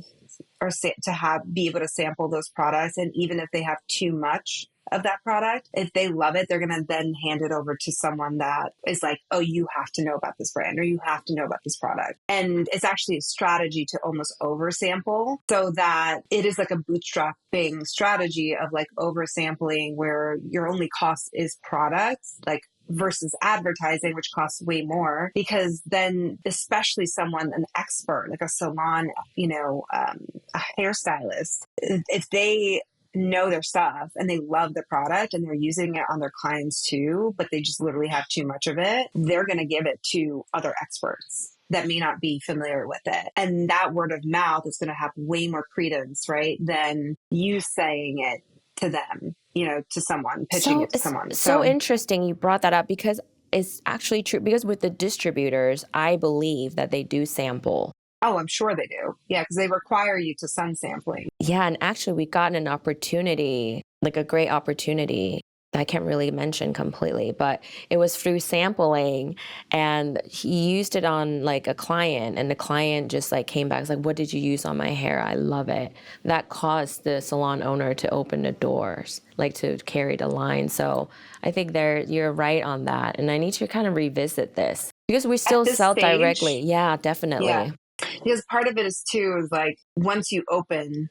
be able to sample those products. And even if they have too much of that product, if they love it, they're going to then hand it over to someone that is like, oh, you have to know about this brand or you have to know about this product. And it's actually a strategy to almost oversample so that it is like a bootstrapping strategy of like oversampling where your only cost is products, like versus advertising, which costs way more, because then especially an expert, like a salon, a hairstylist, if they know their stuff and they love the product and they're using it on their clients too, but they just literally have too much of it, they're going to give it to other experts that may not be familiar with it. And that word of mouth is going to have way more credence, right, than you saying it to them, to someone, pitching it to someone. So interesting you brought that up because it's actually true. Because with the distributors, I believe that they do sample. Oh, I'm sure they do. Yeah, because they require you to sun sampling. Yeah, and actually we got an opportunity, like a great opportunity that I can't really mention completely, but it was through sampling and he used it on like a client and the client just like came back, was like, what did you use on my hair? I love it. That caused the salon owner to open the doors, like to carry the line. So I think you're right on that. And I need to kind of revisit this because we still sell directly. Yeah, definitely. Yeah. Because part of it is like once you open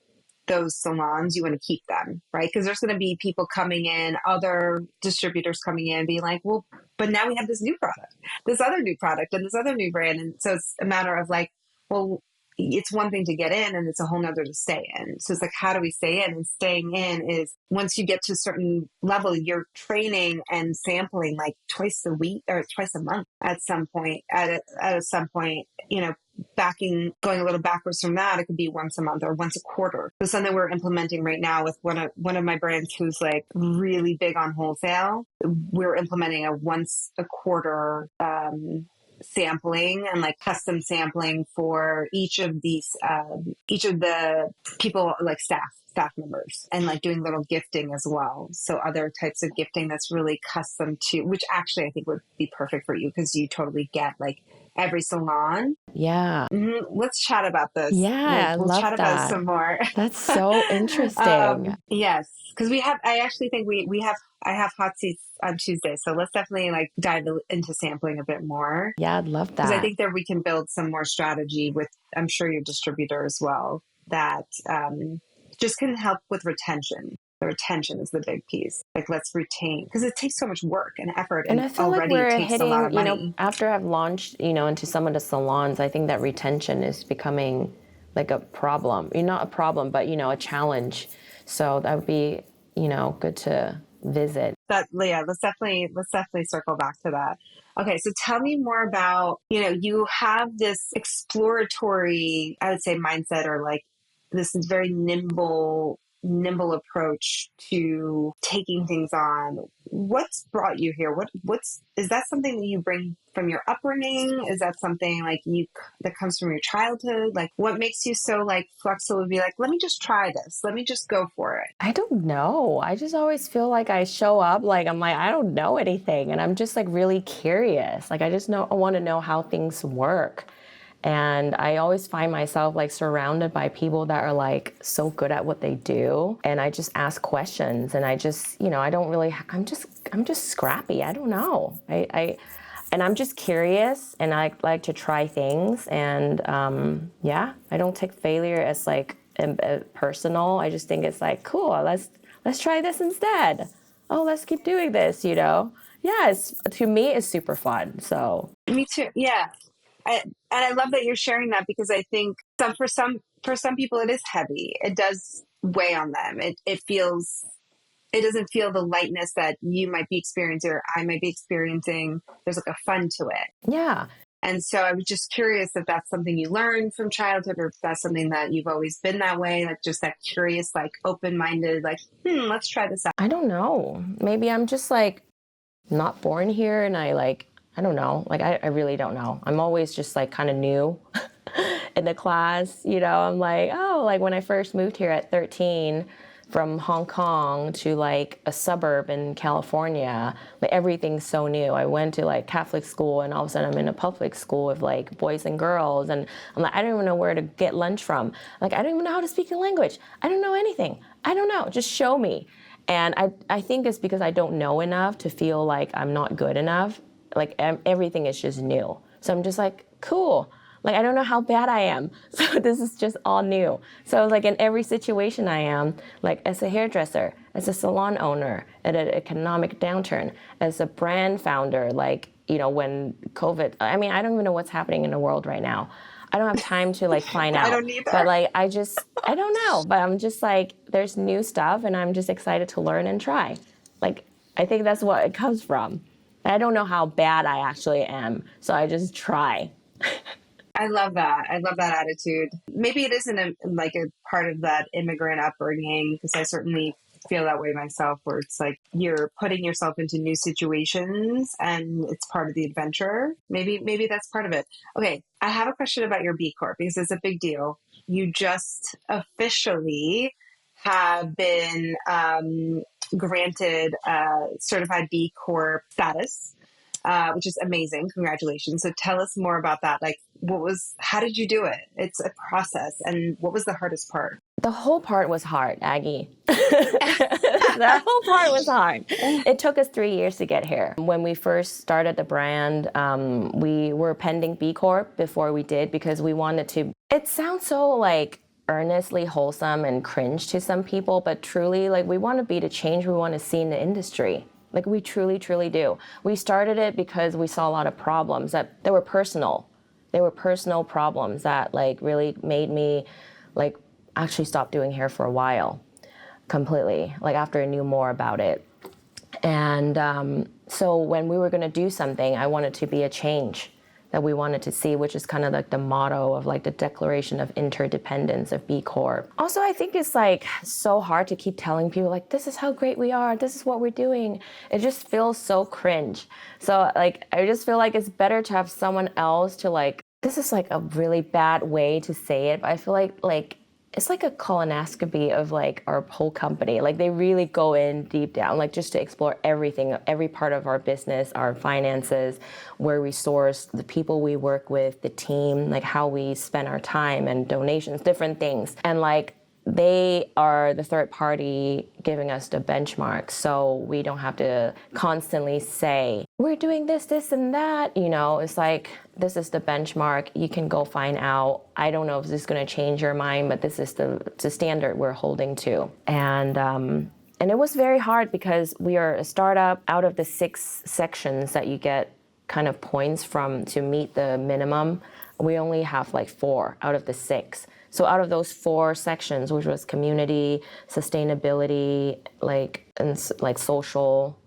those salons, you want to keep them, right? Because there's going to be people coming in, other distributors coming in, being like, well, but now we have this new product, this other new product, and this other new brand. And so it's a matter of like, well, it's one thing to get in and it's a whole nother to stay in. So it's like, how do we stay in? And staying in is once you get to a certain level, you're training and sampling like twice a week or twice a month at some point, going a little backwards from that, it could be once a month or once a quarter. So something we're implementing right now with one of my brands who's like really big on wholesale. We're implementing a once a quarter sampling and like custom sampling for each of the people, like staff members, and like doing little gifting as well. So other types of gifting that's really custom to, which actually I think would be perfect for you because you totally get like every salon. Yeah. Mm-hmm. Let's chat about this. Yeah, we'll chat about it some more. That's so interesting. Yes, because I actually think I have hot seats on Tuesday, so let's definitely like dive into sampling a bit more. Yeah, I'd love that. Because I think that we can build some more strategy with, I'm sure, your distributor as well, that just can help with retention. The retention is the big piece. Like, let's retain, because it takes so much work and effort, and I feel already like we're it takes hitting, a lot of money. after I've launched, into some of the salons, I think that retention is becoming like a problem. Not a problem, but, a challenge. So that would be, good to visit. Let's definitely circle back to that. Okay, so tell me more about, you have this exploratory, I would say, mindset, or like this is very nimble nimble approach to taking things on. What's brought you here? Is that something that you bring from your upbringing? Is that something like that comes from your childhood? Like, what makes you so like flexible to be like, let me just try this. Let me just go for it. I don't know. I just always feel like I show up like I'm like, I don't know anything. And I'm just like really curious. Like I want to know how things work. And I always find myself like surrounded by people that are like so good at what they do. And I just ask questions and I just, I don't really, I'm just scrappy. I don't know. And I'm just curious and I like to try things. And I don't take failure as like personal. I just think it's like, cool, let's try this instead. Oh, let's keep doing this, Yeah, to me, it's super fun. So. Me too. Yeah. And I love that you're sharing that because I think for some people it is heavy. It does weigh on them. It doesn't feel the lightness that you might be experiencing or I might be experiencing. There's like a fun to it. Yeah. And so I was just curious if that's something you learned from childhood or if that's something that you've always been that way, like just that curious, like open-minded, like, let's try this out. I don't know. Maybe I'm just like not born here and I don't know. Like, I really don't know. I'm always just like kind of new in the class, I'm like, oh, like when I first moved here at 13 from Hong Kong to like a suburb in California, like everything's so new. I went to like Catholic school and all of a sudden I'm in a public school with like boys and girls. And I'm like, I don't even know where to get lunch from. Like, I don't even know how to speak the language. I don't know anything. I don't know. Just show me. And I think it's because I don't know enough to feel like I'm not good enough. Like everything is just new. So I'm just like, cool. Like, I don't know how bad I am. So this is just all new. So like in every situation I am, like as a hairdresser, as a salon owner, at an economic downturn, as a brand founder, like, when COVID, I mean, I don't even know what's happening in the world right now. I don't have time to like find out. I don't either. But like, I don't know. But I'm just like, there's new stuff and I'm just excited to learn and try. Like, I think that's what it comes from. I don't know how bad I actually am, so I just try. I love that. I love that attitude. Maybe it isn't a part of that immigrant upbringing, because I certainly feel that way myself, where it's like you're putting yourself into new situations and it's part of the adventure. Maybe that's part of it. Okay, I have a question about your B Corp because it's a big deal. You just officially have been granted certified B Corp status, which is amazing. Congratulations. So tell us more about that. Like, how did you do it? It's a process. And what was the hardest part? The whole part was hard, Aggie. The whole part was hard. It took us 3 years to get here. When we first started the brand, we were pending B Corp before we did because we wanted to. It sounds so like earnestly wholesome and cringe to some people, but truly, like, we want to be the change we want to see in the industry. Like, we truly, truly do. We started it because we saw a lot of problems that they were personal. They were personal problems that like really made me like actually stop doing hair for a while completely, like after I knew more about it. And so when we were going to do something, I wanted to be a change that we wanted to see, which is kind of like the motto of like the Declaration of Interdependence of B Corp. Also, I think it's like so hard to keep telling people like, this is how great we are, this is what we're doing. It just feels so cringe. So like, I just feel like it's better to have someone else to like, this is like a really bad way to say it, but I feel like it's like a colonoscopy of like our whole company. Like they really go in deep down, like just to explore everything, every part of our business, our finances, where we source, the people we work with, the team, like how we spend our time and donations, different things. And like they are the third party giving us the benchmark, so we don't have to constantly say, we're doing this, this, and that. It's like, this is the benchmark. You can go find out. I don't know if this is going to change your mind, but this is the standard we're holding to. And it was very hard because we are a startup. Out of the 6 sections that you get kind of points from to meet the minimum, we only have like 4 out of the 6. So out of those 4 sections, which was community, sustainability, and social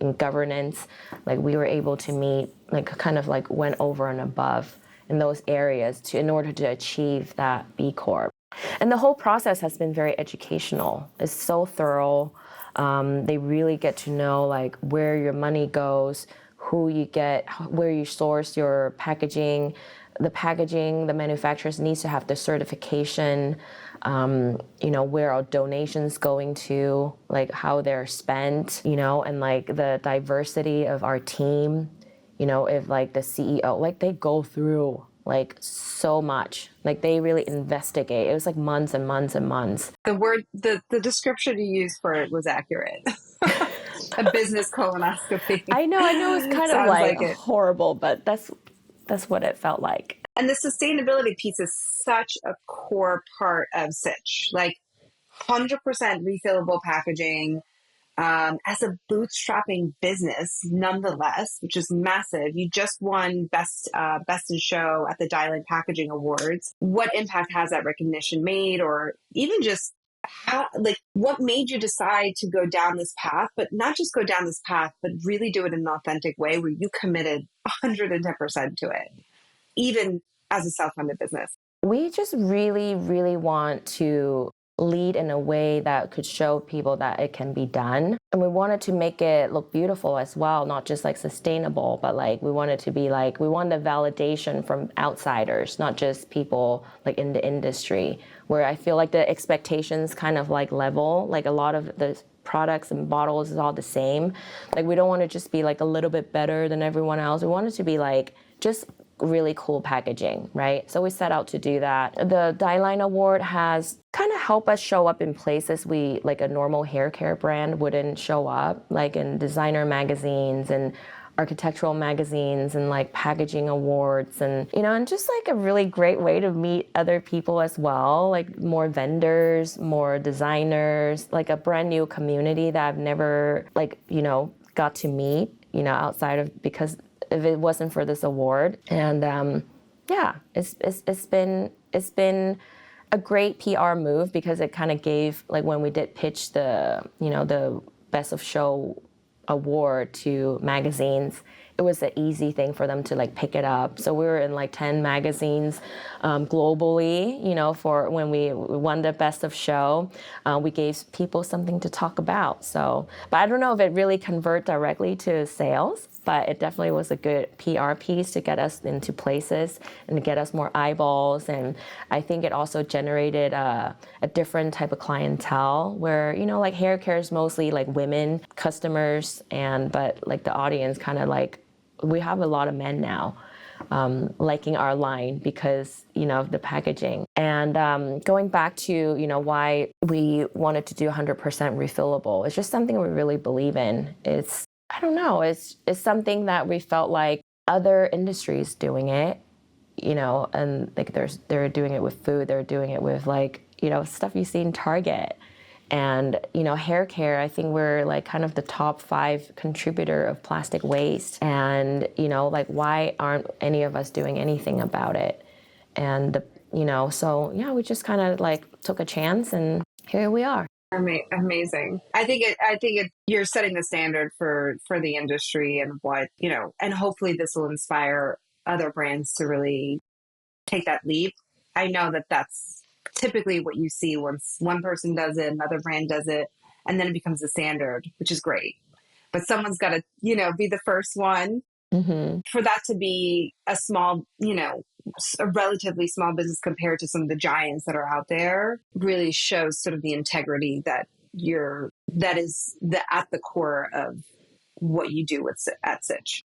and governance, like we were able to meet, like kind of like went over and above in those areas in order to achieve that B Corp. And the whole process has been very educational. It's so thorough. They really get to know like where your money goes, who you get, where you source your packaging. The manufacturers needs to have the certification, where our donations going to, like how they're spent, and like the diversity of our team, if like the CEO, like they go through like so much, like they really investigate. It was like months and months and months. The description you used for it was accurate. A business colonoscopy. I know it's kind of Sounds like like it. horrible, but that's what it felt like. And the sustainability piece is such a core part of SITCH, like 100% refillable packaging. As a bootstrapping business, nonetheless, which is massive, you just won best in show at the Dial-In Packaging Awards. What impact has that recognition made, or even just how, like, what made you decide to go down this path, but not just go down this path, but really do it in an authentic way where you committed 110% to it, even as a self-funded business? We just really, really want to lead in a way that could show people that it can be done. And we wanted to make it look beautiful as well, not just like sustainable, but like we want it to be like, we want the validation from outsiders, not just people like in the industry, where I feel like the expectations kind of like level, like a lot of the products and bottles is all the same. Like we don't want to just be like a little bit better than everyone else. We want it to be like just really cool packaging, right? So we set out to do that. The Dial-In Award has kind of helped us show up in places we, like a normal hair care brand wouldn't show up, like in designer magazines and architectural magazines and like packaging awards, and and just like a really great way to meet other people as well, like more vendors, more designers, like a brand new community that I've never got to meet, outside of, because if it wasn't for this award. And it's been a great PR move, because it kind of gave, like when we did pitch the Best of Show award to magazines, it was an easy thing for them to like pick it up. So we were in like 10 magazines globally, for when we won the Best of Show. We gave people something to talk about. So, but I don't know if it really convert directly to sales, but it definitely was a good PR piece to get us into places and to get us more eyeballs. And I think it also generated a different type of clientele where, like hair care is mostly like women customers, but like the audience kind of like, we have a lot of men now liking our line because, of the packaging. And going back to, why we wanted to do 100% refillable, it's just something we really believe in. I don't know, it's something that we felt like other industries doing it, and like they're doing it with food, they're doing it with like, stuff you see in Target. And, hair care, I think we're like kind of the top 5 contributor of plastic waste. And, like why aren't any of us doing anything about it? And, so yeah, we just kind of like took a chance and here we are. Amazing. I think you're setting the standard for the industry, and what, and hopefully this will inspire other brands to really take that leap. I know that that's typically what you see once one person does it, another brand does it, and then it becomes the standard, which is great. But someone's got to, be the first one. Mm-hmm. For that to be a small, a relatively small business compared to some of the giants that are out there, really shows sort of the integrity that is at the core of what you do at SITCH.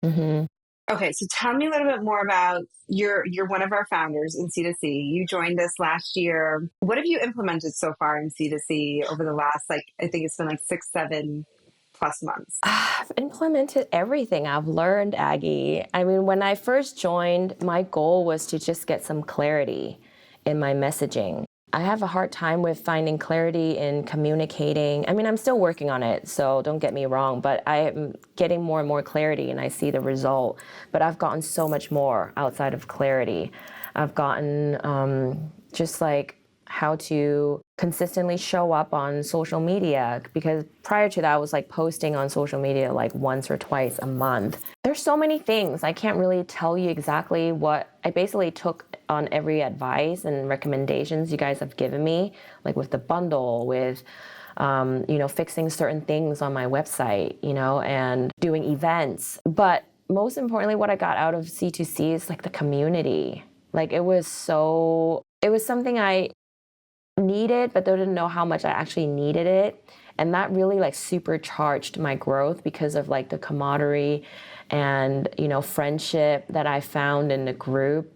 Mm-hmm. Okay, so tell me a little bit more about you're one of our founders in C2C. You joined us last year. What have you implemented so far in C2C over the last, I think it's been 6-7 plus months? I've implemented everything I've learned, Aggie. I mean, when I first joined, my goal was to just get some clarity in my messaging. I have a hard time with finding clarity in communicating. I mean, I'm still working on it, so don't get me wrong, but I am getting more and more clarity and I see the result. But I've gotten so much more outside of clarity. I've gotten just like how to consistently show up on social media, because prior to that I was like posting on social media like once or twice a month. There's so many things. I can't really tell you exactly what I basically took on every advice and recommendations you guys have given me, like with the bundle, with fixing certain things on my website, and doing events. But most importantly, what I got out of C2C is like the community. Like it was something I needed, but didn't know how much I actually needed it. And that really like supercharged my growth because of like the camaraderie and, friendship that I found in the group.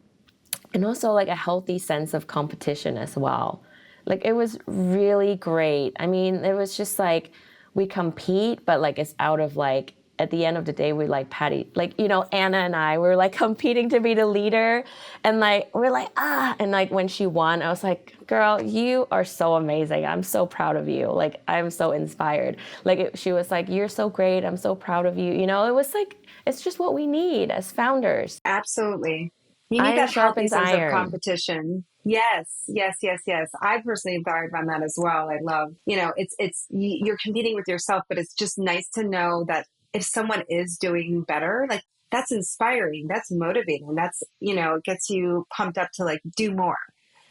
And also like a healthy sense of competition as well. Like it was really great. I mean, it was just like we compete, but like it's out of like, at the end of the day, we like Patty, like, Anna and I were like competing to be the leader. And like, we're like, and like when she won, I was like, girl, you are so amazing. I'm so proud of you. Like, I'm so inspired. Like she was like, you're so great. I'm so proud of you. It was like, it's just what we need as founders. Absolutely. You need Iron that healthy sharpens sense of iron. competition. Yes, yes, yes, yes. I personally am fired on that as well. I love, you're competing with yourself, but it's just nice to know that if someone is doing better, like that's inspiring, that's motivating, that's, it gets you pumped up to like do more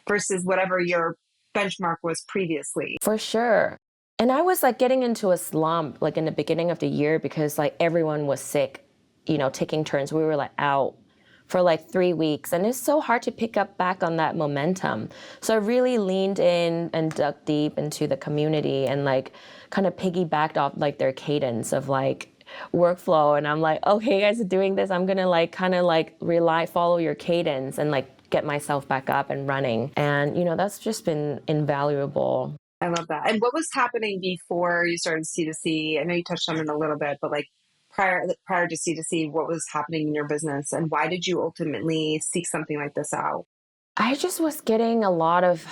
versus whatever your benchmark was previously. For sure. And I was like getting into a slump like in the beginning of the year because like everyone was sick, taking turns. We were like out for like 3 weeks, and it's so hard to pick up back on that momentum. So I really leaned in and dug deep into the community and like kind of piggybacked off like their cadence of like workflow. And I'm like, okay, you guys are doing this. I'm gonna like kind of like follow your cadence and like get myself back up and running. And that's just been invaluable. I love that. And what was happening before you started C2C? I know you touched on it a little bit, but like prior to C2C, what was happening in your business and why did you ultimately seek something like this out? I just was getting a lot of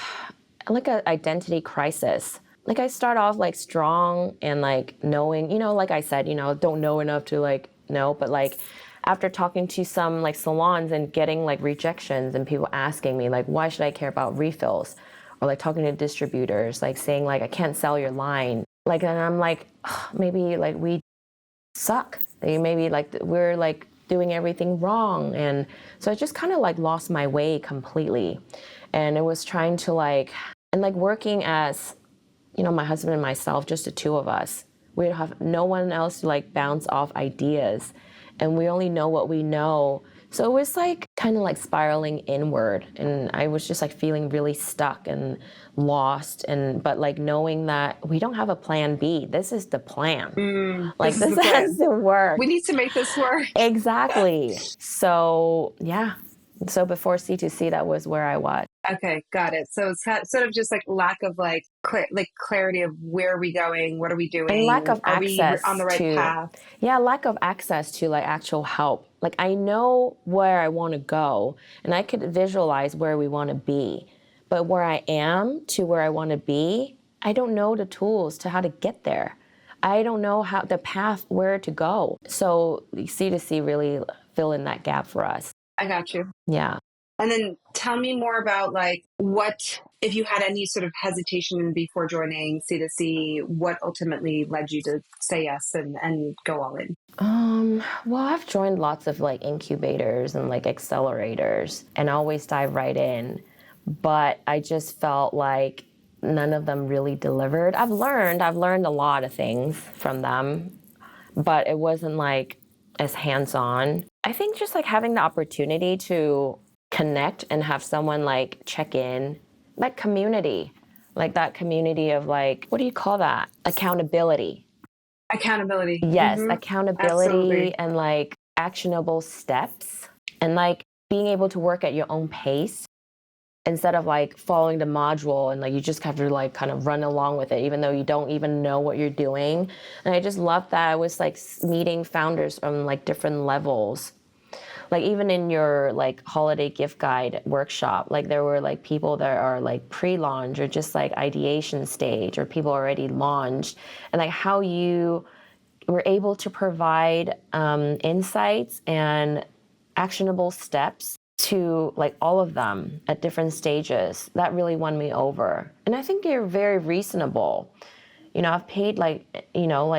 like an identity crisis. Like I start off like strong and like knowing, like I said, don't know enough to like know, but like after talking to some like salons and getting like rejections and people asking me like, why should I care about refills? Or like talking to distributors, like saying like, I can't sell your line. Like, and I'm like, maybe like we suck. Maybe like we're like doing everything wrong. And so I just kind of like lost my way completely. And it was trying to like, and like working as, my husband and myself, just the two of us. We have no one else to like bounce off ideas. And we only know what we know. So it was like kind of like spiraling inward. And I was just like feeling really stuck and lost. But like knowing that we don't have a plan B. This is the plan. Like this has to work. We need to make this work. Exactly. So yeah. So before C2C, that was where I was. Okay, got it. So it's sort of just like lack of like clarity of where are we going, what are we doing, and lack of are access we on the right path? Yeah, lack of access to like actual help. Like I know where I want to go, and I could visualize where we want to be, but where I am to where I want to be, I don't know the tools to how to get there. I don't know how the path where to go. So C2C really fill in that gap for us. I got you. Yeah. And then tell me more about like what, if you had any sort of hesitation before joining C2C, what ultimately led you to say yes and go all in? Well, I've joined lots of like incubators and like accelerators and always dive right in. But I just felt like none of them really delivered. I've learned a lot of things from them, but it wasn't like as hands-on. I think just like having the opportunity to connect and have someone like check in, like community, like that community of like, what do you call that? Accountability. Accountability. Yes, Mm-hmm. accountability. Absolutely. And like actionable steps and like being able to work at your own pace instead of like following the module and like you just have to like kind of run along with it even though you don't even know what you're doing. And I just love that I was like meeting founders from like different levels. Like even in your like holiday gift guide workshop, like there were like people that are like pre-launch or just like ideation stage or people already launched, and like how you were able to provide insights and actionable steps to like all of them at different stages, that really won me over. And I think you're very reasonable. I've paid like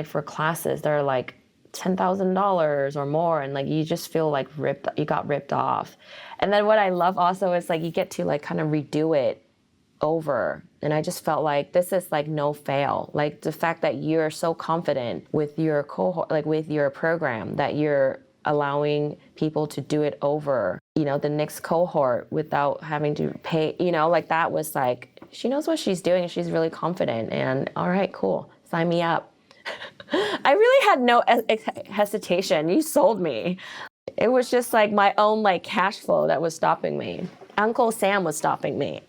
for classes that are like $10,000 or more, and like you just feel like you got ripped off. And then what I love also is like you get to like kind of redo it over. And I just felt like this is like no fail. Like the fact that you're so confident with your cohort, like with your program, that you're allowing people to do it over, the next cohort without having to pay, like that was like, she knows what she's doing. She's really confident, and all right, cool. Sign me up. I really had no hesitation. You sold me. It was just like my own like cash flow that was stopping me. Uncle Sam was stopping me.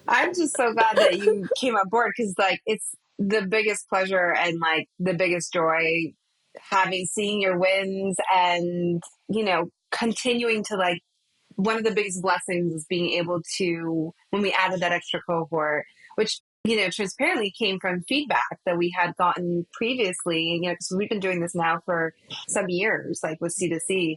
I'm just so glad that you came on board, because like it's the biggest pleasure and like the biggest joy seeing your wins, and continuing to like, one of the biggest blessings is being able to, when we added that extra cohort, which transparently came from feedback that we had gotten previously, because we've been doing this now for some years, like with C2C.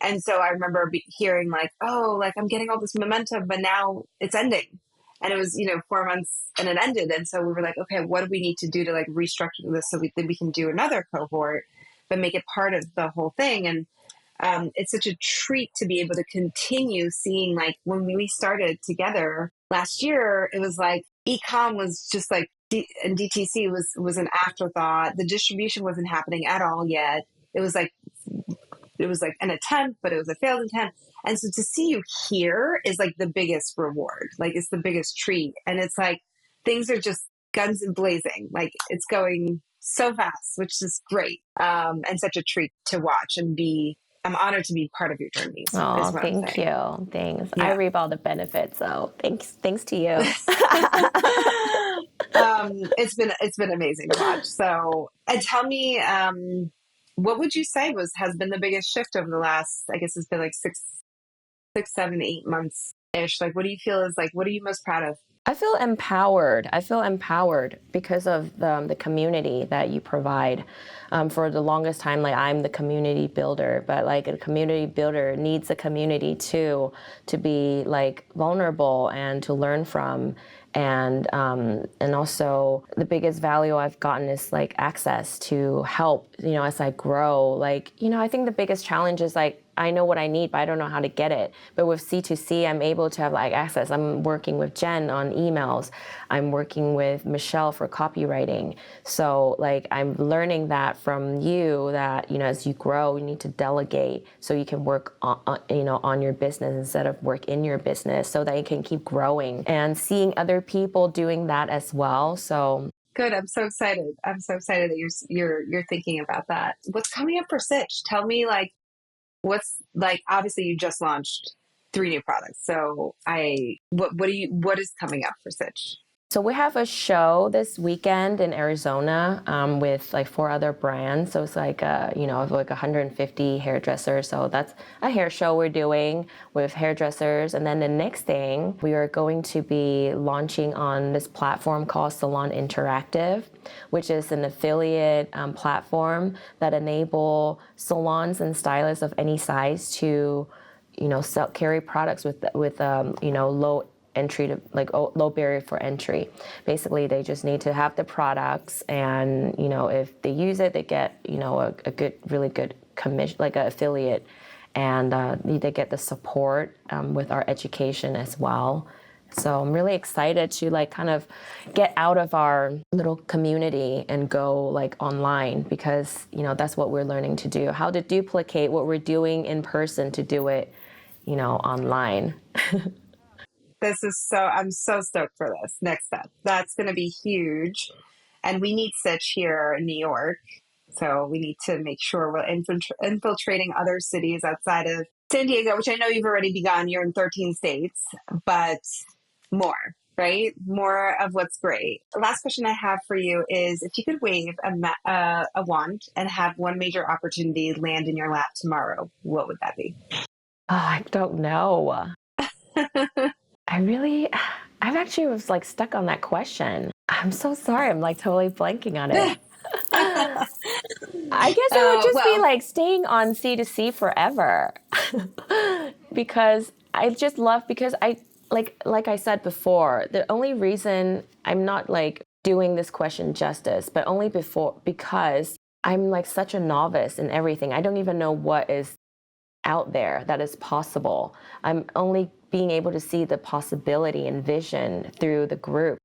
And so I remember hearing like, oh, like I'm getting all this momentum, but now it's ending. And it was, 4 months and it ended. And so we were like, okay, what do we need to do to like restructure this so that we can do another cohort, but make it part of the whole thing? And it's such a treat to be able to continue seeing, like when we started together last year, it was like e-com was just like, and DTC was an afterthought. The distribution wasn't happening at all yet. It was like an attempt, but it was a failed attempt. And so to see you here is like the biggest reward. Like it's the biggest treat. And it's like, things are just guns and blazing. Like it's going so fast, which is great. And such a treat to watch and I'm honored to be part of your journey. Oh, thank you. Thanks. Yeah. I reap all the benefits. So thanks to you. It's been amazing to watch. So, and tell me, what would you say has been the biggest shift over the last, I guess it's been like 6, 7, 8 months ish. Like, what do you feel is like, what are you most proud of? I feel empowered. Because of the community that you provide. For the longest time, like I'm the community builder, but like a community builder needs a community too, to be like vulnerable and to learn from. And also the biggest value I've gotten is like access to help, as I grow. Like, I think the biggest challenge is like, I know what I need, but I don't know how to get it. But with C2C, I'm able to have like access. I'm working with Jen on emails. I'm working with Michelle for copywriting. So like I'm learning that from you, that, as you grow, you need to delegate so you can work on your business instead of work in your business, so that you can keep growing, and seeing other people doing that as well. So good. I'm so excited. That you're thinking about that. What's coming up for SITCH? Tell me, like, what's like, obviously you just launched 3 new products. So what is coming up for SITCH? So we have a show this weekend in Arizona with like 4 other brands. So it's like, like 150 hairdressers. So that's a hair show we're doing with hairdressers. And then the next thing, we are going to be launching on this platform called Salon Interactive, which is an affiliate platform that enable salons and stylists of any size to, carry products with low entry to like low barrier for entry. Basically, they just need to have the products, and if they use it, they get a good, really good commission, like an affiliate, and they get the support with our education as well. So I'm really excited to like kind of get out of our little community and go like online, because that's what we're learning to do, how to duplicate what we're doing in person to do it online. I'm so stoked for this next step. That's going to be huge. And we need SITCH here in New York. So we need to make sure we're infiltrating other cities outside of San Diego, which I know you've already begun. You're in 13 states, but more, right? More of what's great. The last question I have for you is, if you could wave a wand and have one major opportunity land in your lap tomorrow, what would that be? Oh, I don't know. I've actually was like stuck on that question. I'm so sorry. I'm like totally blanking on it. I guess it would just be Well, like staying on C2C forever. Because I just love, because like I said before, the only reason I'm not like doing this question justice, but only because I'm like such a novice in everything. I don't even know what is out there that is possible. I'm only being able to see the possibility and vision through the group.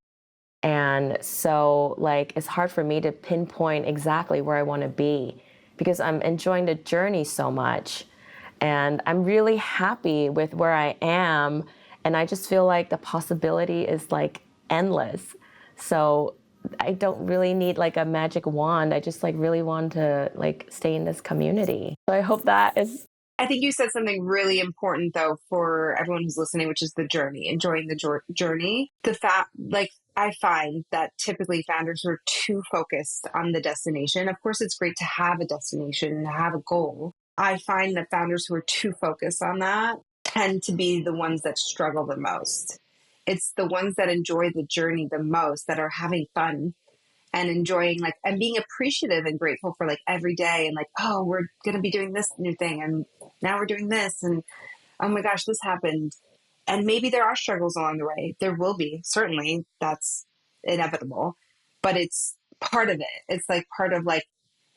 And so, like, it's hard for me to pinpoint exactly where I want to be because I'm enjoying the journey so much. And I'm really happy with where I am. And I just feel like the possibility is like endless. So I don't really need like a magic wand. I just like really want to like stay in this community. So I hope that is. I think you said something really important though for everyone who's listening, which is the journey, enjoying the journey. The fact, like, I find that typically founders are too focused on the destination. Of course, it's great to have a destination and have a goal. I find that founders who are too focused on that tend to be the ones that struggle the most. It's the ones that enjoy the journey the most, that are having fun and enjoying, like, and being appreciative and grateful for like every day, and like, oh, we're going to be doing this new thing, and now we're doing this, and oh my gosh, this happened. And maybe there are struggles along the way. There will be, certainly, that's inevitable, but it's part of it. It's like part of like,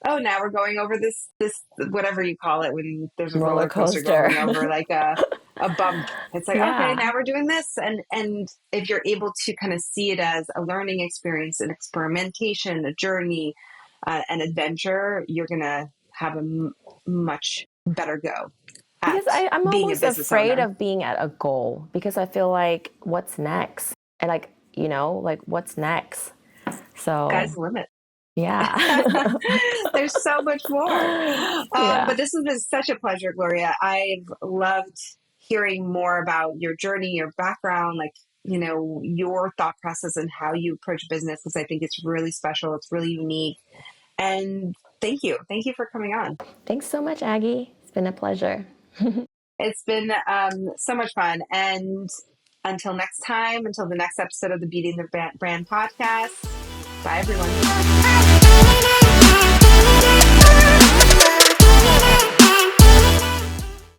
oh, now we're going over this whatever you call it when there's a Roller roller coaster coaster. going over like a bump. It's like, okay, Yeah. now we're doing this. And if you're able to kind of see it as a learning experience, an experimentation, a journey, an adventure, you're going to have a much better go at Because I'm being a almost business afraid owner. of being at a goal because I feel like, what's next? And like, like what's next? Sky's So, the limit. yeah. There's so much more. Yeah. But this has been such a pleasure, Gloria. I've loved hearing more about your journey, your background, like, your thought process and how you approach business, because I think it's really special. It's really unique. And thank you. Thank you for coming on. Thanks so much, Aggie. It's been a pleasure. It's been so much fun. And until next time, until the next episode of the Beating the Brand podcast, bye, everyone.